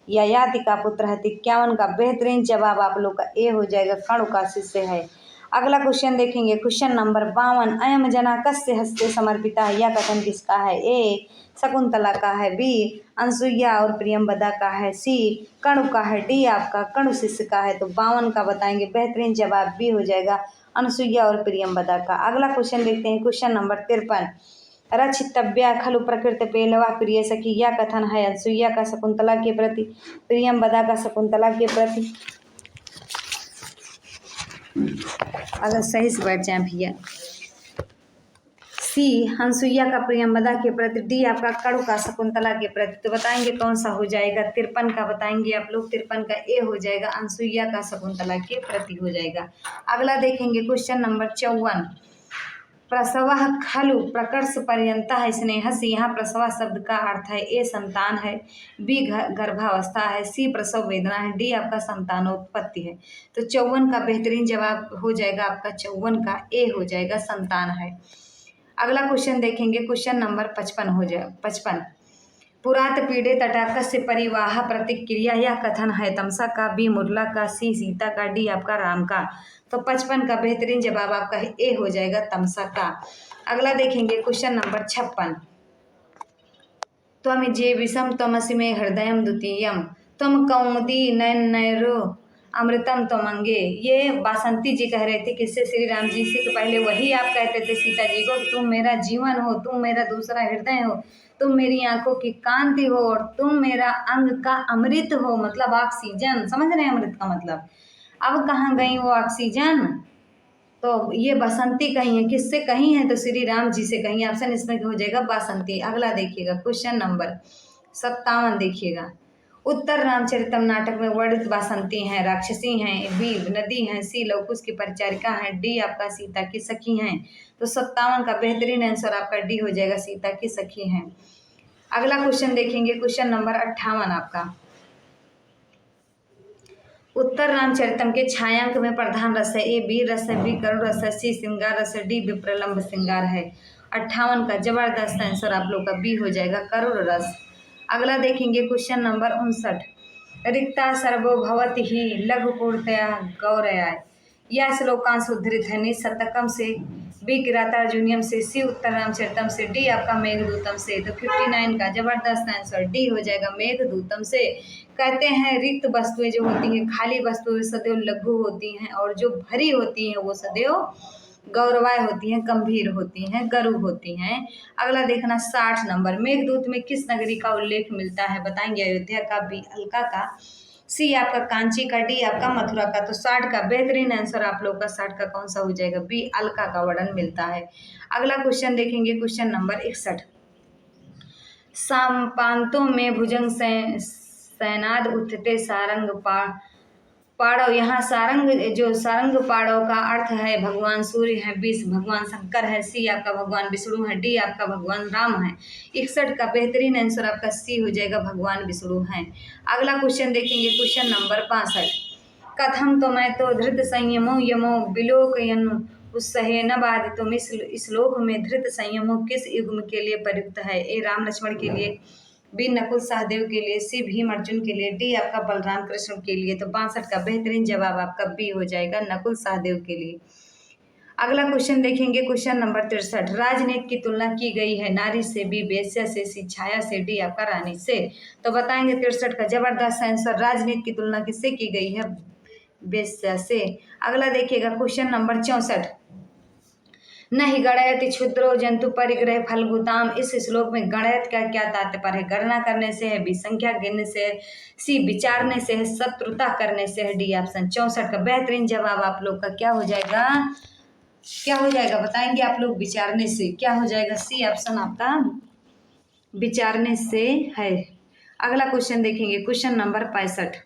ययाति का पुत्र है। 51 का बेहतरीन जवाब आप लोग का ए हो जाएगा, कणु का शिष्य है। अगला क्वेश्चन देखेंगे क्वेश्चन नंबर 52, अयम जना कस्य हस्ते समर्पिता है, यह कथन किसका है। ए शकुंतला का है, बी अनसुईया और प्रियंवदा का है, सी कणु का है, डी आपका कणु शिष्य का है। तो 52 का बताएंगे बेहतरीन जवाब बी हो जाएगा, अनसुईया और प्रियंवदा का। अगला क्वेश्चन देखते हैं क्वेश्चन नंबर 53, रचितव्या खलु प्रकृति पेलवा प्रिय सखी, यह कथन है अनसुईया का शकुंतला के प्रति, प्रियंवदा का शकुंतला के प्रति। अगर सही से बैठ जाए भैया, सी हंसुईया का प्रियंवदा के प्रति, डी आपका कणु का शकुंतला के प्रति। तो बताएंगे कौन सा हो जाएगा, 53 का बताएंगे आप लोग, 53 का ए हो जाएगा, अनसुईया का शकुंतला के प्रति हो जाएगा। अगला देखेंगे क्वेश्चन नंबर 54, प्रसव खलु प्रकर्ष पर्यंता है स्नेहस, यहाँ प्रसवा शब्द का अर्थ है ए संतान है, बी गर्भावस्था है, सी प्रसव वेदना है, डी आपका संतानोत्पत्ति है। तो 54 का बेहतरीन जवाब हो जाएगा आपका 54 का ए हो जाएगा, संतान है। अगला क्वेश्चन देखेंगे क्वेश्चन नंबर 55 हो जाए 55, पुरात पीड़े तटाकस से परिवाह प्रतिक्रिया, यह कथन है तमसा का, बी मुरला का, सी सीता का, डी आपका राम का। तो 55 का बेहतरीन जवाब आपका ए हो जाएगा तमसा का। अगला देखेंगे क्वेश्चन नंबर 56। त्वम जे विषम त्वमसि मे हृदयम द्वितीयम, त्वम कौमुदी नयन नयरो अमृतम त्वमंगे। ये बासंती जी कह रहे थे किससे? श्री राम जी से। पहले वही आप कहते थे सीता जी को, तुम मेरा जीवन हो, तुम मेरा दूसरा हृदय हो, तुम मेरी आंखों की कांति हो और तुम मेरा अंग का अमृत हो, मतलब ऑक्सीजन। समझ रहे हैं अमृत का मतलब? अब कहाँ गई वो ऑक्सीजन? तो ये बसंती कही है, किससे कही है? तो श्री राम जी से कही। ऑप्शन इसमें हो जाएगा बासंती। अगला देखिएगा क्वेश्चन नंबर 57 देखिएगा। उत्तर रामचरितम नाटक में वर्णित बासंती हैं राक्षसी हैं, बी नदी हैं, सी लवकुश की परिचारिका हैं, डी आपका सीता की सखी हैं। तो 57 का बेहतरीन आंसर आपका डी हो जाएगा, सीता की सखी हैं। अगला क्वेश्चन देखेंगे क्वेश्चन नंबर 58 आपका। उत्तर रामचरितम के छायांक में प्रधान रस है, ए वीर रस है, बी करुण रस है, सी श्रृंगार रस है, डी विप्रलंब श्रृंगार है। 58 का जबरदस्त आंसर आप लोग का बी हो जाएगा, करुण रस। अगला देखेंगे क्वेश्चन नंबर 59। रिक्ता सर्वो भवति ही लघु पूर्तया गौरया, यह श्लोकांश उद्धृत है नि शतकम से, बी किरातार्जुनियम से, सी उत्तर रामचरितम से, डी आपका मेघदूतम से। तो 59 का जबरदस्त आंसर डी हो जाएगा, मेघदूतम से। कहते हैं रिक्त वस्तुएं जो होती हैं, खाली वस्तुएं सदैव लघु होती हैं और जो भरी होती हैं वो सदैव गौरवाय होती हैं, गंभीर होती हैं, गरु होती हैं। अगला देखना 60 नंबर। मेघदूत में किस नगरी का उल्लेख मिलता है? बताएंगे अयोध्या का, बी अलका का, सी आपका कांची का, डी आपका मथुरा का। तो 60 का बेहतरीन आंसर आप लोग का 60 का कौन सा हो जाएगा? बी अलका का वर्णन मिलता है। अगला क्वेश्चन देखेंगे क्वेश्चन नंबर 61। सामपांतों में भुजंग सैनाद उठते सारंग पाड़व, यहाँ सारंग जो सारंग पाड़व का अर्थ है भगवान सूर्य है, बी भगवान शंकर है, सी आपका भगवान विष्णु है, डी आपका भगवान राम है। 61 का बेहतरीन आंसर आपका सी हो जाएगा, भगवान विष्णु हैं। अगला क्वेश्चन देखेंगे क्वेश्चन नंबर 65। कथम तो मैं तो धृत संयमो यमो बिलोकयनु उत्सहे न बाधितुम, इस श्लोक में धृत संयमो किस युग्म के लिए प्रयुक्त है? ए राम लक्ष्मण के लिए, बी नकुल सहदेव के लिए, सी भीम अर्जुन के लिए, डी आपका बलराम कृष्ण के लिए। तो 62 का बेहतरीन जवाब आपका बी हो जाएगा, नकुल सहदेव के लिए। अगला क्वेश्चन देखेंगे क्वेश्चन नंबर 63। राजनीति की तुलना की गई है नारी से, बी वेश्या से, सी छाया से, डी आपका रानी से। तो बताएंगे 63 का जबरदस्त आंसर, राजनीति की तुलना किससे की गई है? वेश्या से। अगला देखिएगा क्वेश्चन नंबर 64। नहीं गणयति क्षुद्रो जंतु परिग्रह फलभूताम, इस श्लोक में गणयत का क्या तात्पर्य है? गणना करने से है, बी संख्या गिनने से है, सी विचारने से है, शत्रुता करने से है, डी ऑप्शन। 64 का बेहतरीन जवाब आप लोग का क्या हो जाएगा? क्या हो जाएगा बताएंगे आप लोग? विचारने से। क्या हो जाएगा? सी ऑप्शन आपका विचारने से है। अगला क्वेश्चन देखेंगे क्वेश्चन नंबर 65।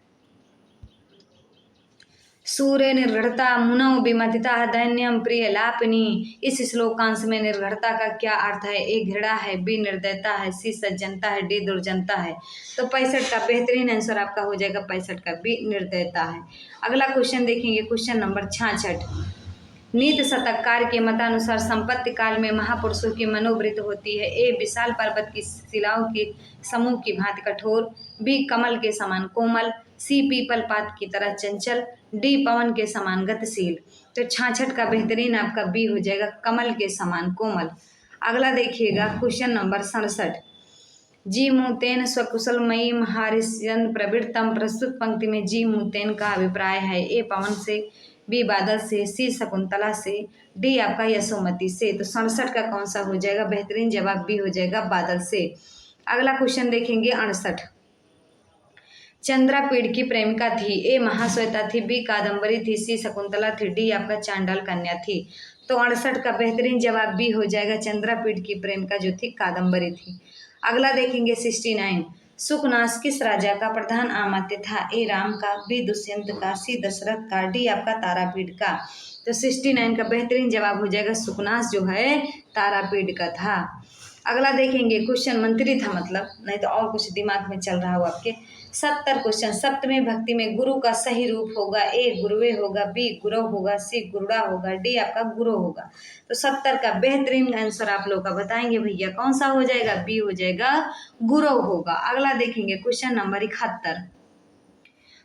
सूर्य निर्घड़ता मुनौ विमथिता दैन्यम प्रिय लापिनी, इस श्लोकांश में निर्घड़ता का क्या अर्थ है? ए घृणा है, बी निर्दयता है, सी सज्जनता है, डी दुर्जनता है। तो 65 का बेहतरीन आंसर आपका हो जाएगा 65 का बी निर्दयता है। अगला क्वेश्चन देखेंगे क्वेश्चन नंबर 66। नीति शतककार के मतानुसार संपत्ति काल में महापुरुषों की मनोवृत्ति होती है, ए विशाल पर्वत की शिलाओं के समूह की भांति कठोर, बी कमल के समान कोमल, सी पीपल पात की तरह चंचल, डी पवन के समान गतिशील। तो 66 का बेहतरीन आपका बी हो जाएगा, कमल के समान कोमल। अगला देखिएगा क्वेश्चन नंबर 67। जी मुतेन स्वकुशल मई हरिश्चंद्र प्रवृत्तम, प्रस्तुत पंक्ति में जी मुतेन का अभिप्राय है? ए पवन से, बी बादल से, सी शकुंतला से, डी आपका यशोमती से। तो 67 का कौन सा हो जाएगा? बेहतरीन जवाब बी हो जाएगा, बादल से। अगला क्वेश्चन देखेंगे 68। चंद्रापीड़ की प्रेमिका थी, ए महाश्वेता थी, बी कादम्बरी थी, सी शकुंतला थी, डी आपका चांडाल कन्या थी। तो 68 का बेहतरीन जवाब बी हो जाएगा, चंद्रापीड़ की प्रेमिका जो थी कादम्बरी थी। अगला देखेंगे 69। सुकनास किस राजा का प्रधान अमात्य था? ए राम का, बी दुष्यंत का, सी दशरथ का, डी आपका तारापीड़ का। तो 69 का बेहतरीन जवाब हो जाएगा, सुकनास जो है तारापीड़ का था। अगला देखेंगे क्वेश्चन मंत्री था मतलब, नहीं तो और कुछ दिमाग में चल रहा हो आपके। 70 क्वेश्चन। सप्तमी भक्ति में गुरु का सही रूप होगा, ए गुरुवे होगा, बी गुरव होगा, सी गुरुड़ा होगा, डी आपका गुरु होगा। तो 70 का बेहतरीन आंसर आप लोग का बताएंगे भैया कौन सा हो जाएगा, बी हो जाएगा, गुरव होगा। अगला देखेंगे क्वेश्चन नंबर 71।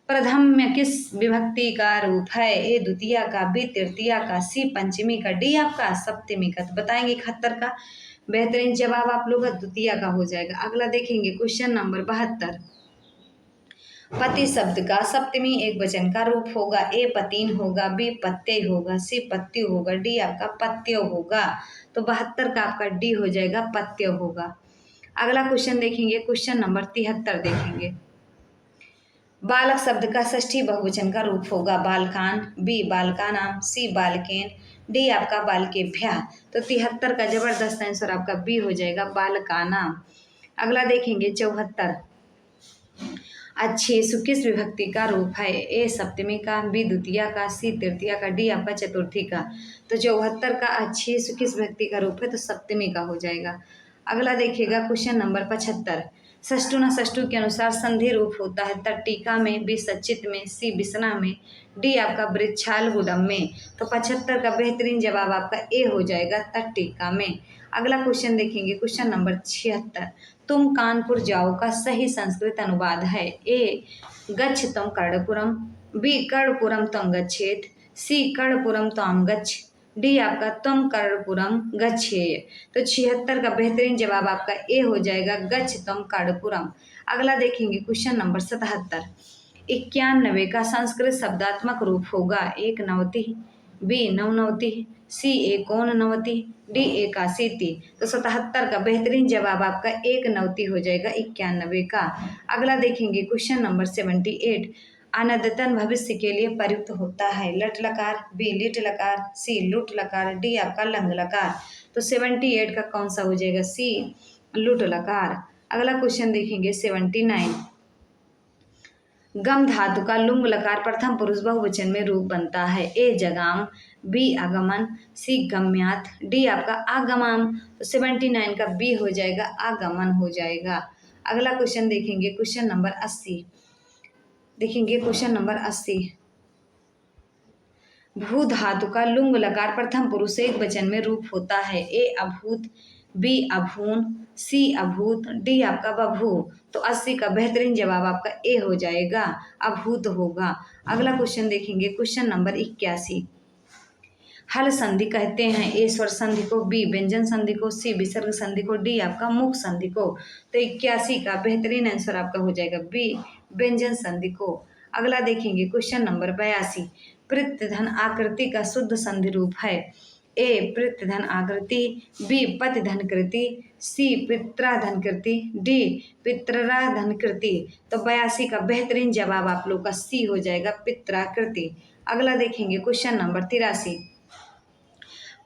प्रथम किस विभक्ति का रूप है, ए द्वितीया का, बी तृतीया का, सी पंचमी का, डी आपका सप्तमी का। तो बताएंगे 71 का बेहतरीन जवाब आप लोग का द्वितीया का हो जाएगा। अगला देखेंगे क्वेश्चन नंबर 72। पति शब्द का सप्तमी एक वचन का रूप होगा, ए पतीन होगा, बी पत्ते होगा, सी पत्ती होगा, डी आपका पत्यो होगा। तो 72 का आपका डी हो जाएगा, पत्यो होगा। अगला क्वेश्चन देखेंगे क्वेश्चन नंबर 73 देखेंगे। बालक शब्द का षष्ठी बहुवचन का रूप होगा, बालकान, बी बालकानाम, सी बालकेन, डी आपका बालकेभ्यः। तो 73 का जबरदस्त आंसर आपका बी हो जाएगा, बालकानाम। अगला देखेंगे 74। अच्छेसु किस विभक्ति का रूप है, ए सप्तमी का, बी द्वितीया का, सी तृतीया का, डी आपका चतुर्थी का। तो 74 का अच्छेसु किस विभक्ति का रूप है, तो सप्तमी का हो जाएगा। अगला देखिएगा क्वेश्चन नंबर 75। षष्टु न षष्टु के अनुसार संधि रूप होता है, तट्टिका में, बी सचित में, सी बिसना में, डी आपका वृक्षाल गुडम में। तो 75 का बेहतरीन जवाब आपका ए हो जाएगा, तट्टिका में। अगला क्वेश्चन देखेंगे क्वेश्चन नंबर 76। तुम कानपुर जाओ का सही संस्कृत अनुवाद है, ए गच्छ तुम कर्णपुरम, बी कर्णपुरम तुम गच्छेत, सी कर्णपुरम त्वाम गच्छ, डी आपका तुम कर्णपुरम गच्छेय। तो 76 का बेहतरीन जवाब आपका ए हो जाएगा, गच्छ तुम कर्णपुरम। अगला देखेंगे क्वेश्चन नंबर 77। 91 का संस्कृत शब्दात्मक रूप होगा, एक नवति, बी नवनवति, सी एकोननवति, डी एकाशीति। तो 77 का बेहतरीन जवाब आपका एक नवति हो जाएगा, 91 का। अगला देखेंगे क्वेश्चन नंबर 78। अनद्यतन भविष्य के लिए प्रयुक्त होता है, लट लकार, बी लिट लकार, सी लुट लकार, डी आपका लंग लकार। तो 78 का कौन सा हो जाएगा, सी लुट लकार। अगला क्वेश्चन देखेंगे 79। गम धातु का लुंग लकार प्रथम पुरुष बहुवचन में रूप बनता है, ए जगाम, बी आगमन, सी गम्यात, डी आपका आगमाम। तो 79 का बी हो जाएगा, आगमन हो जाएगा। अगला क्वेश्चन देखेंगे क्वेश्चन नंबर 80। देखेंगे क्वेश्चन नंबर 80। भू धातु का लुंग लकार प्रथम पुरुष एक वचन में रूप होता है, ए अभूत, बी अभून, सी अभूत, डी आपका बभू। तो 80 का बेहतरीन जवाब आपका ए हो जाएगा, अभूत होगा। अगला क्वेश्चन देखेंगे क्वेश्चन नंबर 81। हल संधि कहते हैं, ए स्वर संधि को, बी व्यंजन संधि को, सी विसर्ग संधि को, डी आपका मुख संधि को। तो 81 का बेहतरीन आंसर आपका हो जाएगा, बी व्यंजन संधि को। अगला देखेंगे क्वेश्चन नंबर 82। प्रत्यधन आकृति का शुद्ध संधि रूप है, ए प्रत्यधन आकृति, बी पतिधन कृति, सी पित्राधन कृति, डी पित्राधन कृति। तो 82 का बेहतरीन जवाब आप लोग का सी हो जाएगा, पित्राकृति। अगला देखेंगे क्वेश्चन नंबर 83।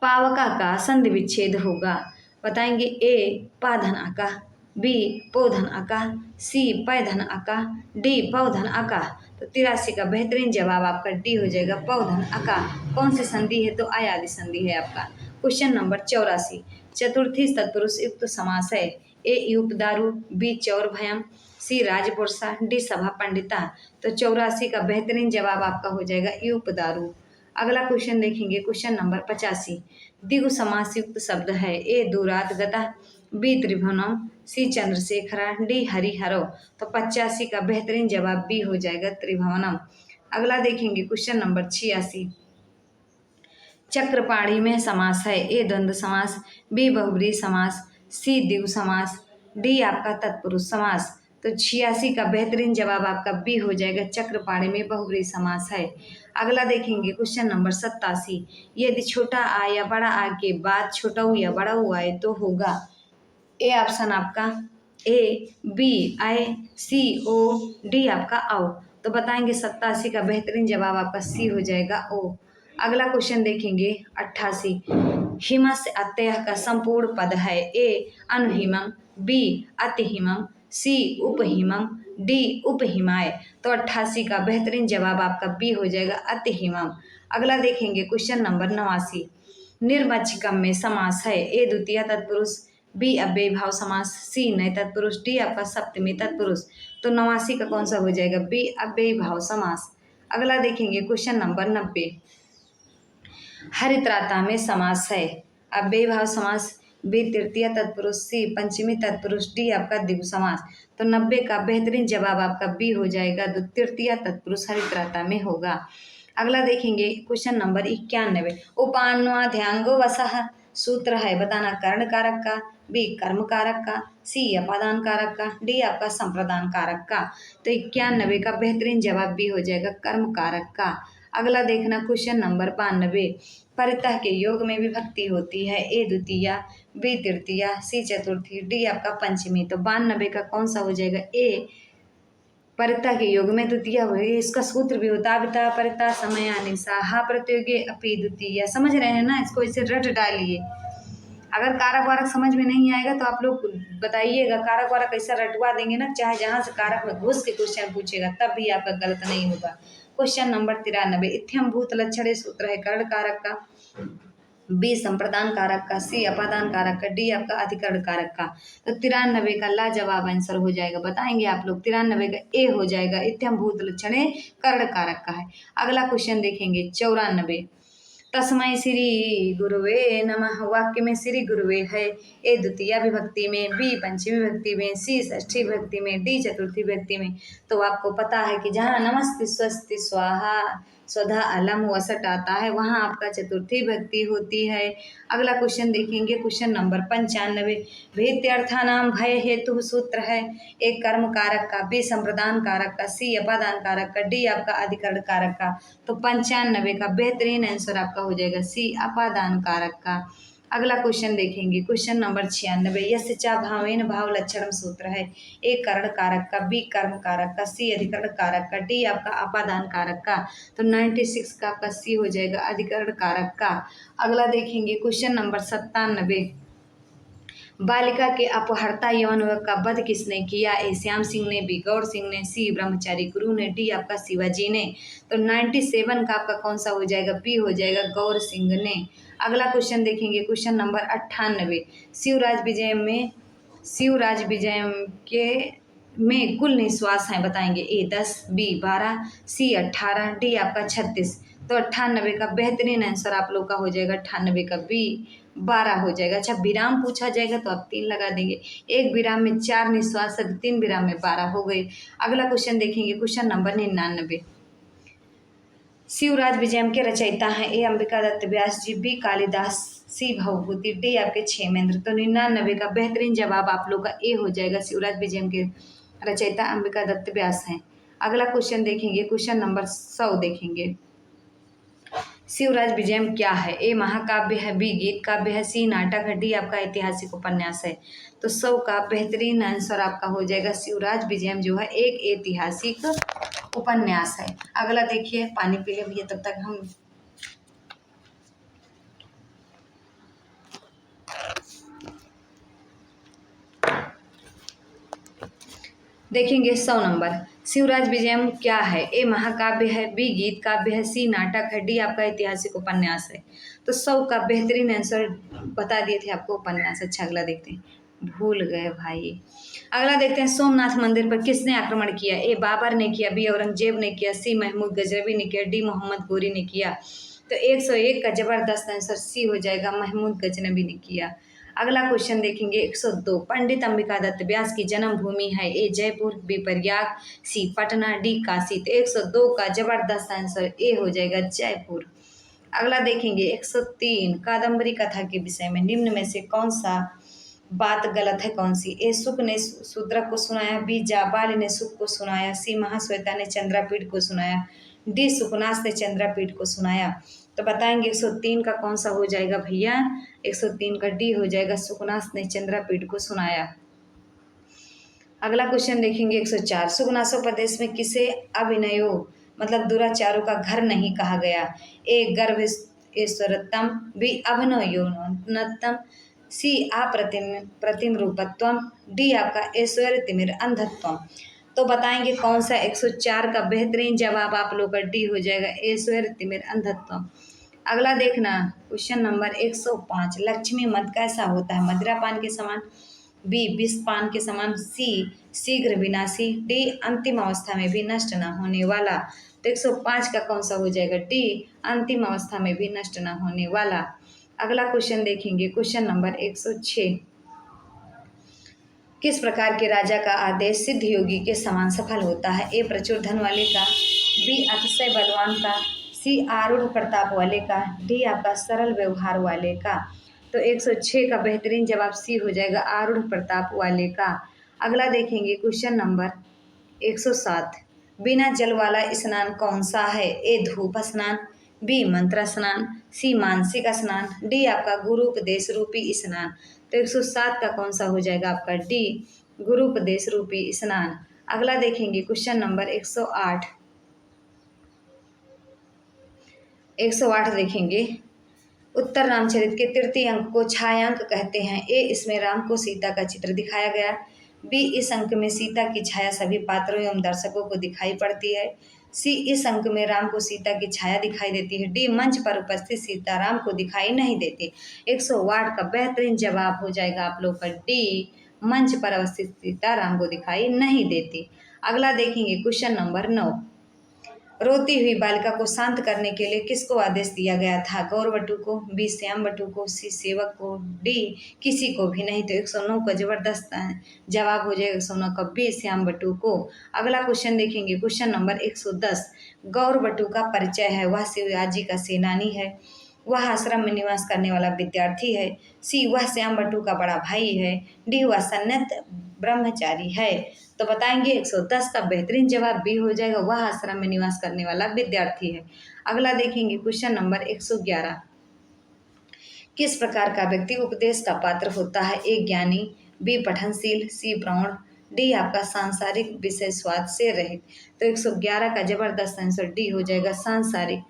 पावका का संधि विच्छेद होगा, बताएंगे, ए पाधन अका, बी पोधन अका, सी पैधन अका, डी पौधन अका। तो 83 का बेहतरीन जवाब आपका डी हो जाएगा, पौधन अका। कौन सी संधि है, तो आयादी संधि है आपका। Question number 84। चतुर्थी तत्पुरुष युक्त समास है, ए युपदारु, बी चौर भयम, सी राजपुरुषा, डी सभा पंडिता। तो 84 का बेहतरीन जवाब आपका हो जाएगा, युपदारु। अगला क्वेश्चन देखेंगे क्वेश्चन नंबर 85। द्विगु समास युक्त शब्द है, ए दूरात गता, बी त्रिभुवनम, सी चंद्रशेखरा, डी हरिहरो। तो 85 का बेहतरीन जवाब बी हो जाएगा, त्रिभुवनम। अगला देखेंगे क्वेश्चन नंबर 86। चक्रपाणी में समास है, ए द्वंद्व समास, बी बहुब्रीहि समास, सी द्विगु समास, डी आपका तत्पुरुष समास। तो 86 का बेहतरीन जवाब आपका बी हो जाएगा, चक्रपाणी में बहुब्रीहि समास है। अगला देखेंगे क्वेश्चन नंबर 87। यदि छोटा आ या बड़ा आ के बाद छोटा ऊ या बड़ा ऊ आए तो होगा, ए ऑप्शन आपका A B I, C O, D आपका औ। तो बताएंगे 87 का बेहतरीन जवाब आपका सी हो जाएगा, ओ। अगला क्वेश्चन देखेंगे 88। हिमस अत्यय का संपूर्ण पद है, ए अनुहिमम, बी अतिहिमम, सी उपहिमम, डी उपहिमाय। तो 88 का बेहतरीन जवाब आपका बी हो जाएगा, अतिहिमम। अगला देखेंगे क्वेश्चन नंबर 89। निर्मच्छकम में समास है, ए द्वितीय तत्पुरुष, बी अव्ययी भाव समास, सी नए तत्पुरुष, डी आपका सप्तमी तत्पुरुष। तो 89 का कौन सा हो जाएगा? बी अव्ययी भाव समास। अगला देखेंगे क्वेश्चन नंबर 90। हरित्राता में समास है। अव्ययी भाव समास, बी तृतीय तत्पुरुष, सी पंचमी तत्पुरुष, डी आपका द्विगु समास। तो 90 का बेहतरीन जवाब आपका बी हो जाएगा, तृतीय तत्पुरुष हरित्राता में होगा। अगला देखेंगे क्वेश्चन नंबर 91। उपान्वाध्यांगो वसः सूत्र है, बताना कर्ण कारक का, बी कर्म कारक का, सी अपादान कारक का, डी आपका संप्रदान कारक का। तो 91 का बेहतरीन जवाब बी हो जाएगा, कर्म कारक का। अगला देखना क्वेश्चन नंबर 92। परितः के योग में विभक्ति होती है, ए द्वितीया, बी तृतीया, सी चतुर्थी, डी आपका पंचमी। तो 92 का कौन सा हो जाएगा? ए परिता के योग में द्वितीय होगी। इसका सूत्र भी होता है परिता समयानिशा हा प्रतियोगी अपि द्वितीय। समझ रहे हैं ना? इसको इसे रट डालिए। अगर कारक वारक समझ में नहीं आएगा तो आप लोग बताइएगा, कारक वारक ऐसा रटवा देंगे ना, चाहे जहाँ से कारक में घुस के क्वेश्चन पूछेगा तब भी आपका गलत नहीं होगा। Question number 93। इत्थम भूत लक्षण सूत्र है कर्ण कारक का, बी संप्रदान कारक का, सी अपादान कारक का, डी आपका अधिकरण कारक का। तो 93 का लाजवाब आंसर हो जाएगा, बताएंगे आप लोग। 93 का ए हो जाएगा, इत्थम भूत लक्षणे कर्ण कारक का है। अगला क्वेश्चन देखेंगे 94। तस्मै श्री गुरुवे नमः वाक्य में श्री गुरुवे है, ए द्वितीय विभक्ति में, बी पंचमी विभक्ति में, सी षष्ठी विभक्ति में, डी चतुर्थी विभक्ति में। तो आपको पता है कि जहाँ नमस्ते स्वस्ति स्वाहा स्वधा अलम वसट आता है वहाँ आपका चतुर्थी विभक्ति होती है। अगला क्वेश्चन देखेंगे क्वेश्चन नंबर 95। भेत्यर्थानाम भय हेतु सूत्र है, एक कर्म कारक का, बी संप्रदान कारक का, सी अपादान कारक का, डी आपका अधिकरण कारक का। तो 95 का बेहतरीन आंसर आपका हो जाएगा सी अपादान कारक का। अगला क्वेश्चन देखेंगे क्वेश्चन नंबर 96। यस्य च भावेन भाव लक्षणम सूत्र है, ए कर्ण कारक का, बी कर्म कारक का, सी अधिकरण कारक का, डी आपका अपादान कारक का। तो 96 का आपका सी हो जाएगा अधिकरण कारक का। अगला देखेंगे क्वेश्चन नंबर 97। बालिका के अपहर्ता यौन का वध किसने किया? ए श्याम सिंह ने, बी गौर सिंह ने, सी ब्रह्मचारी गुरु ने, डी आपका शिवाजी ने। तो 97 का आपका कौन सा हो जाएगा? बी हो जाएगा गौर सिंह ने। अगला क्वेश्चन देखेंगे क्वेश्चन नंबर 98। शिवराज विजय के में कुल निश्वास हैं, बताएंगे। ए 10, बी 12, सी 18, डी आपका 36। तो 98 का बेहतरीन आंसर आप लोग का हो जाएगा 98 का बी 12 हो जाएगा। अच्छा, विराम पूछा जाएगा तो आप 3 लगा देंगे, एक विराम में 4 निश्वास, 3 विराम में 12 हो गए। अगला क्वेश्चन देखेंगे क्वेश्चन नंबर 99। शिवराज विजयम के रचयिता हैं, ए अंबिका दत्त व्यास जी, बी कालिदास, सी भवभूति, डी आपके क्षेमेंद्र। तो 99 का बेहतरीन जवाब आप लोग का ए हो जाएगा, शिवराज विजयम के रचयिता अंबिका दत्त व्यास हैं। अगला क्वेश्चन देखेंगे क्वेश्चन नंबर 100 देखेंगे। शिवराज विजयम क्या है? ए महाकाव्य है, बी गीत काव्य है, सी नाटक है, डी आपका ऐतिहासिक उपन्यास है। तो 100 का बेहतरीन आंसर आपका हो जाएगा शिवराज विजयम जो है एक ऐतिहासिक उपन्यास है। अगला देखिए, पानी पी ले भैया तब तक हम देखेंगे 100 नंबर। शिवराज विजयम क्या है? ए महाकाव्य है, बी गीत काव्य है, सी नाटक है, डी आपका ऐतिहासिक उपन्यास है। तो 100 का बेहतरीन आंसर बता दिए थे आपको उपन्यास। अच्छा, अगला देखते हैं, भूल गए भाई। अगला देखते हैं, सोमनाथ मंदिर पर किसने आक्रमण किया? ए बाबर ने किया, बी औरंगजेब ने किया, सी महमूद गजनवी ने किया, डी मोहम्मद गोरी ने किया। तो 101 का जबरदस्त आंसर सी हो जाएगा, महमूद गजनवी ने किया। अगला क्वेश्चन देखेंगे 102। पंडित अंबिका दत्त व्यास की जन्मभूमि है, ए जयपुर, बी प्रयाग, सी पटना, डी काशी। तो 102 का जबरदस्त आंसर ए हो जाएगा जयपुर। अगला देखेंगे 103। कादम्बरी कथा के विषय में निम्न में से कौन सा बात गलत है? कौन सी? ए शुक ने शूद्रक को सुनाया, बी जाबाल ने शुक को सुनाया, सी महाश्वेता ने चंद्रापीठ को सुनाया, डी सुकनास ने चंद्रापीठ को सुनाया। तो बताएंगे 103 का कौन सा हो जाएगा भैया? 103 का डी हो जाएगा, सुकनास ने चंद्रापीठ को सुनाया। अगला क्वेश्चन देखेंगे 104। सुकनासोपदेश में किसे अभिनयो मतलब दुराचारों का घर नहीं कहा गया? ए गर्भेश्वरत्वम, बी अभिनयोन्नतम, सी प्रतिम रूपत्वम, डी आपका ऐश्वर्य तिमिर अंधत्वम। तो बताएंगे कौन सा? 104 का बेहतरीन जवाब आप लोग का डी हो जाएगा, ऐश्वर्य तिमिर अंधत्वम। अगला देखना क्वेश्चन नंबर 105, लक्ष्मी मद कैसा होता है? मदिरा पान के समान, बी विष पान के समान, सी शीघ्र विनाशी, डी अंतिम अवस्था में भी नष्ट न होने वाला। तो 105 का कौन सा हो जाएगा? डी अंतिम अवस्था में भी नष्ट न होने वाला। अगला क्वेश्चन देखेंगे क्वेश्चन नंबर 106, किस प्रकार के राजा का आदेश सिद्ध योगी के समान सफल होता है? ए प्रचुर धन वाले का, बी अतिशय बलवान का, सी आरूढ़ प्रताप वाले का, डी आपका सरल व्यवहार वाले का। तो 106 का बेहतरीन जवाब सी हो जाएगा, आरूढ़ प्रताप वाले का। अगला देखेंगे क्वेश्चन नंबर 107, बिना जल वाला स्नान कौन सा है? ए धूप स्नान, बी मंत्र स्नान, सी मानसिक स्नान, डी आपका गुरुपदेश रूपी स्नान। तो 107 का कौन सा हो जाएगा आपका? डी गुरुपदेश रूपी स्नान। अगला देखेंगे क्वेश्चन नंबर 108, 108 देखेंगे, उत्तर रामचरित के तृतीय अंक को छायांक कहते हैं। ए इसमें राम को सीता का चित्र दिखाया गया, बी इस अंक में सीता की छाया सभी पात्रों एवं दर्शकों को दिखाई पड़ती है, सी इस अंक में राम को सीता की छाया दिखाई देती है, डी मंच पर उपस्थित सीताराम को दिखाई नहीं देती। 108 का बेहतरीन जवाब हो जाएगा आप लोग का डी, मंच पर अवस्थित सीताराम को दिखाई नहीं देती। अगला देखेंगे क्वेश्चन नंबर 9, रोती हुई बालिका को शांत करने के लिए किसको आदेश दिया गया था? गौरवटू को, बी श्याम बटू को, सी सेवक को, डी किसी को भी नहीं। तो 109 का जबरदस्त जवाब हो जाएगा 109 का बी श्याम बटू को। अगला क्वेश्चन देखेंगे क्वेश्चन नंबर 110, गौरवटू का परिचय है, वह शिवाजी का सेनानी है, वह आश्रम में निवास करने वाला विद्यार्थी है, सी वह श्याम बटू का बड़ा भाई है, डी वह सन्नत ब्रह्मचारी है। तो बताएंगे 110 का बेहतरीन जवाब बी हो जाएगा, वह आश्रम में निवास करने वाला विद्यार्थी है। अगला देखेंगे क्वेश्चन नंबर 111, किस प्रकार का व्यक्ति उपदेश का पात्र होता है? ए ज्ञानी, बी पठनशील, सी प्रौढ़, डी आपका सांसारिक विषय स्वाद से रहित। तो 111 का जबरदस्त आंसर डी हो जाएगा, सांसारिक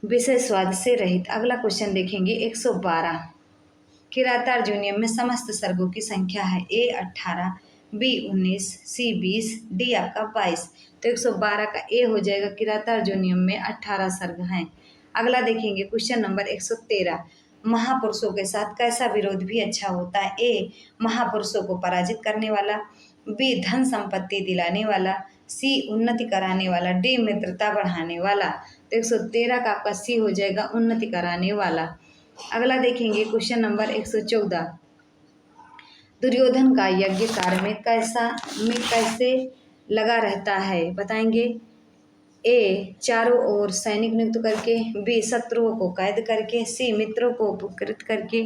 विषय स्वाद से रहित। अगला क्वेश्चन देखेंगे 112, किरातार्जुनीय में समस्त सर्गों की संख्या है? ए 18, बी 19, सी 20, डी आपका 22। तो 112 का ए हो जाएगा, किरातार्जुनीयम में 18 सर्ग हैं। अगला देखेंगे क्वेश्चन नंबर 113, महापुरुषों के साथ कैसा विरोध भी अच्छा होता है? ए महापुरुषों को पराजित करने वाला, बी धन संपत्ति दिलाने वाला, सी उन्नति कराने वाला, डी मित्रता बढ़ाने वाला। तो 113 का आपका सी हो जाएगा, उन्नति कराने वाला। अगला देखेंगे क्वेश्चन नंबर 114, दुर्योधन का यज्ञ कार्य में कैसे लगा रहता है? बताएंगे। ए चारों ओर सैनिक नियुक्त करके, बी शत्रुओं को कैद करके, सी मित्रों को उपकृत करके,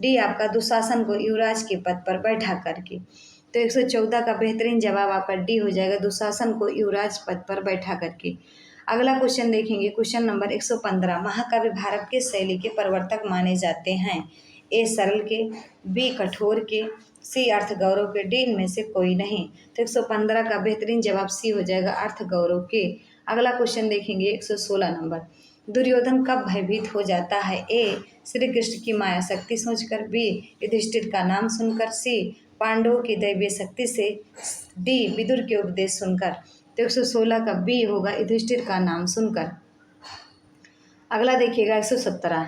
डी आपका दुशासन को युवराज के पद पर बैठा करके। तो 114 का बेहतरीन जवाब आपका डी हो जाएगा, दुशासन को युवराज पद पर बैठा करके। अगला क्वेश्चन देखेंगे क्वेश्चन नंबर 115, महाकवि भारत के शैली के प्रवर्तक माने जाते हैं? ए सरल के, बी कठोर के, सी अर्थ गौरव के, डी इनमें से कोई नहीं। तो 115 का बेहतरीन जवाब सी हो जाएगा, अर्थ गौरव के। अगला क्वेश्चन देखेंगे 116 नंबर, दुर्योधन कब भयभीत हो जाता है? ए श्री कृष्ण की माया शक्ति सोचकर, बी युधिष्ठिर का नाम सुनकर, सी पांडवों की दैवीय शक्ति से, डी विदुर के उपदेश सुनकर। तो 116 का बी होगा, युधिष्ठिर का नाम सुनकर। अगला देखिएगा 117,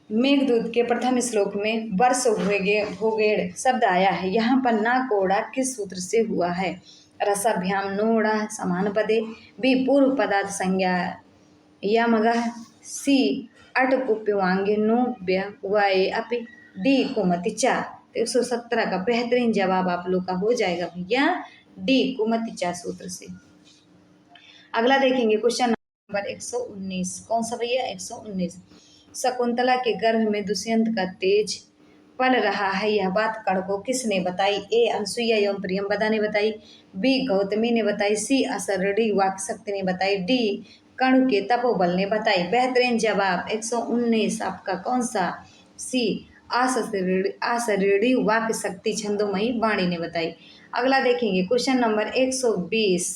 मेघदूत के प्रथम श्लोक में वर्ष भोगेड़ शब्द आया है, यहाँ पर ना कोड़ा किस सूत्र से हुआ है? रसाभ्याम नोड़ा समान पदे, बी पूर्व पदार्थ संज्ञा या मगह, सी अटकुप्यवांगे नो वाये अपि, डी कुमति चा। तो 117 का बेहतरीन जवाब आप लोग का हो जाएगा भैया डी कुमति चा सूत्र से। अगला देखेंगे क्वेश्चन नंबर 119, कौन सा भैया? 119, शकुंतला के गर्भ में दुष्यंत का तेज पल रहा है, यह बात कर्ण को किसने बताई? ए अनसुईया एवं प्रियंवदा ने बताई, बी गौतमी ने बताई, सी असरड़ी वाक्य शक्ति ने बताई, डी कर्ण के तपोबल ने बताई। बेहतरीन जवाब 119 आपका कौन सा? सी आसरड़ी वाक्य शक्ति छंदोमयी वाणी ने बताई। अगला देखेंगे क्वेश्चन नंबर 120,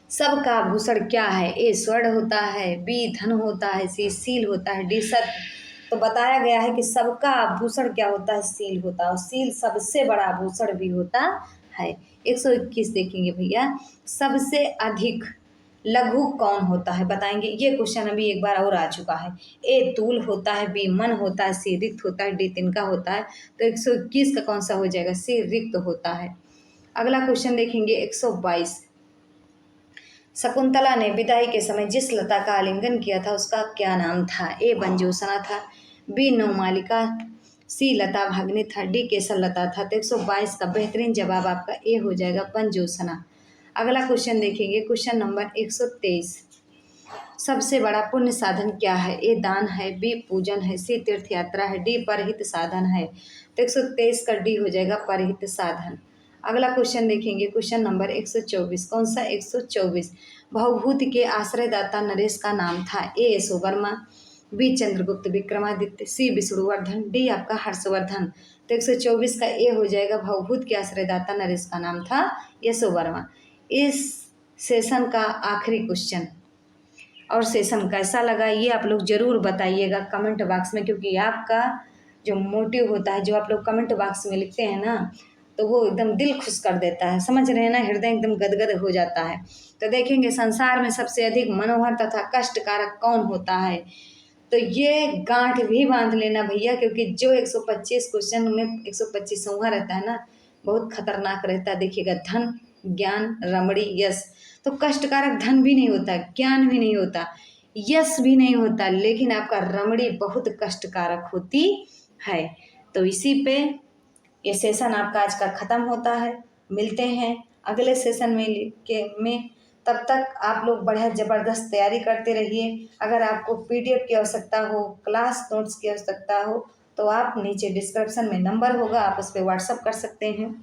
सबका आभूषण क्या है? ए स्वर्ण होता है, बी धन होता है, सी सील होता है, डी सत्य। तो बताया गया है कि सबका आभूषण क्या होता है? सील होता है, और सील सबसे बड़ा आभूषण भी होता है। 121 देखेंगे भैया, सबसे अधिक लघु कौन होता है, बताएंगे। ये क्वेश्चन अभी एक बार और आ चुका है। ए तूल होता है, बी मन होता है, सी रिक्त होता है, डी तिनका होता है। तो 121 का कौन सा हो जाएगा, सी रिक्त होता है। अगला क्वेश्चन देखेंगे 122। शकुंतला ने विदाई के समय जिस लता का आलिंगन किया था उसका क्या नाम था। ए मंजूषणा था, बी नवमालिका, सी लता भाग्नि था, डी केसर लता था। तो 122 का बेहतरीन जवाब आपका ए हो जाएगा, पंजोसना। अगला क्वेश्चन देखेंगे, क्वेश्चन नंबर 123। सबसे बड़ा पुण्य साधन क्या है। ए दान है, बी पूजन है, सी तीर्थ यात्रा है, डी परहित साधन है। तो 123 का डी हो जाएगा, परहित साधन। अगला क्वेश्चन देखेंगे, क्वेश्चन नंबर 124। कौन सा 124। भवभूति के आश्रयदाता नरेश का नाम था। ए यशोवर्मा, बी चंद्रगुप्त विक्रमादित्य, सी विष्णुवर्धन, डी आपका हर्षवर्धन। तो 124 का ए हो जाएगा, भवभूत के आश्रयदाता नरेश का नाम था यशोवर्मा। इस सेशन का आखिरी क्वेश्चन। और सेशन कैसा लगा ये आप लोग ज़रूर बताइएगा कमेंट बॉक्स में, क्योंकि आपका जो मोटिव होता है, जो आप लोग कमेंट बॉक्स में लिखते हैं ना, तो वो एकदम दिल खुश कर देता है, समझ रहे हैं ना, हृदय एकदम गदगद हो जाता है। तो देखेंगे संसार में सबसे अधिक मनोहर तथा कष्टकारक कौन होता है। तो ये गांठ भी बांध लेना भैया, क्योंकि जो 125 क्वेश्चन में 125वां रहता है ना, बहुत खतरनाक रहता है। देखिएगा, धन, ज्ञान, रमणी, यश। तो कष्टकारक धन भी नहीं होता, ज्ञान भी नहीं होता, यश भी नहीं होता, लेकिन आपका रमणी बहुत कष्टकारक होती है। तो इसी पे ये सेशन आपका आज का ख़त्म होता है। मिलते हैं अगले सेशन में तब तक आप लोग बढ़िया ज़बरदस्त तैयारी करते रहिए। अगर आपको पीडीएफ की आवश्यकता हो, क्लास नोट्स की आवश्यकता हो, तो आप नीचे डिस्क्रिप्शन में नंबर होगा, आप उस पर व्हाट्सअप कर सकते हैं।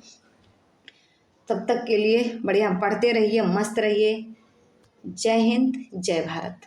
तब तक के लिए बढ़िया पढ़ते रहिए, मस्त रहिए। जय हिंद, जय भारत।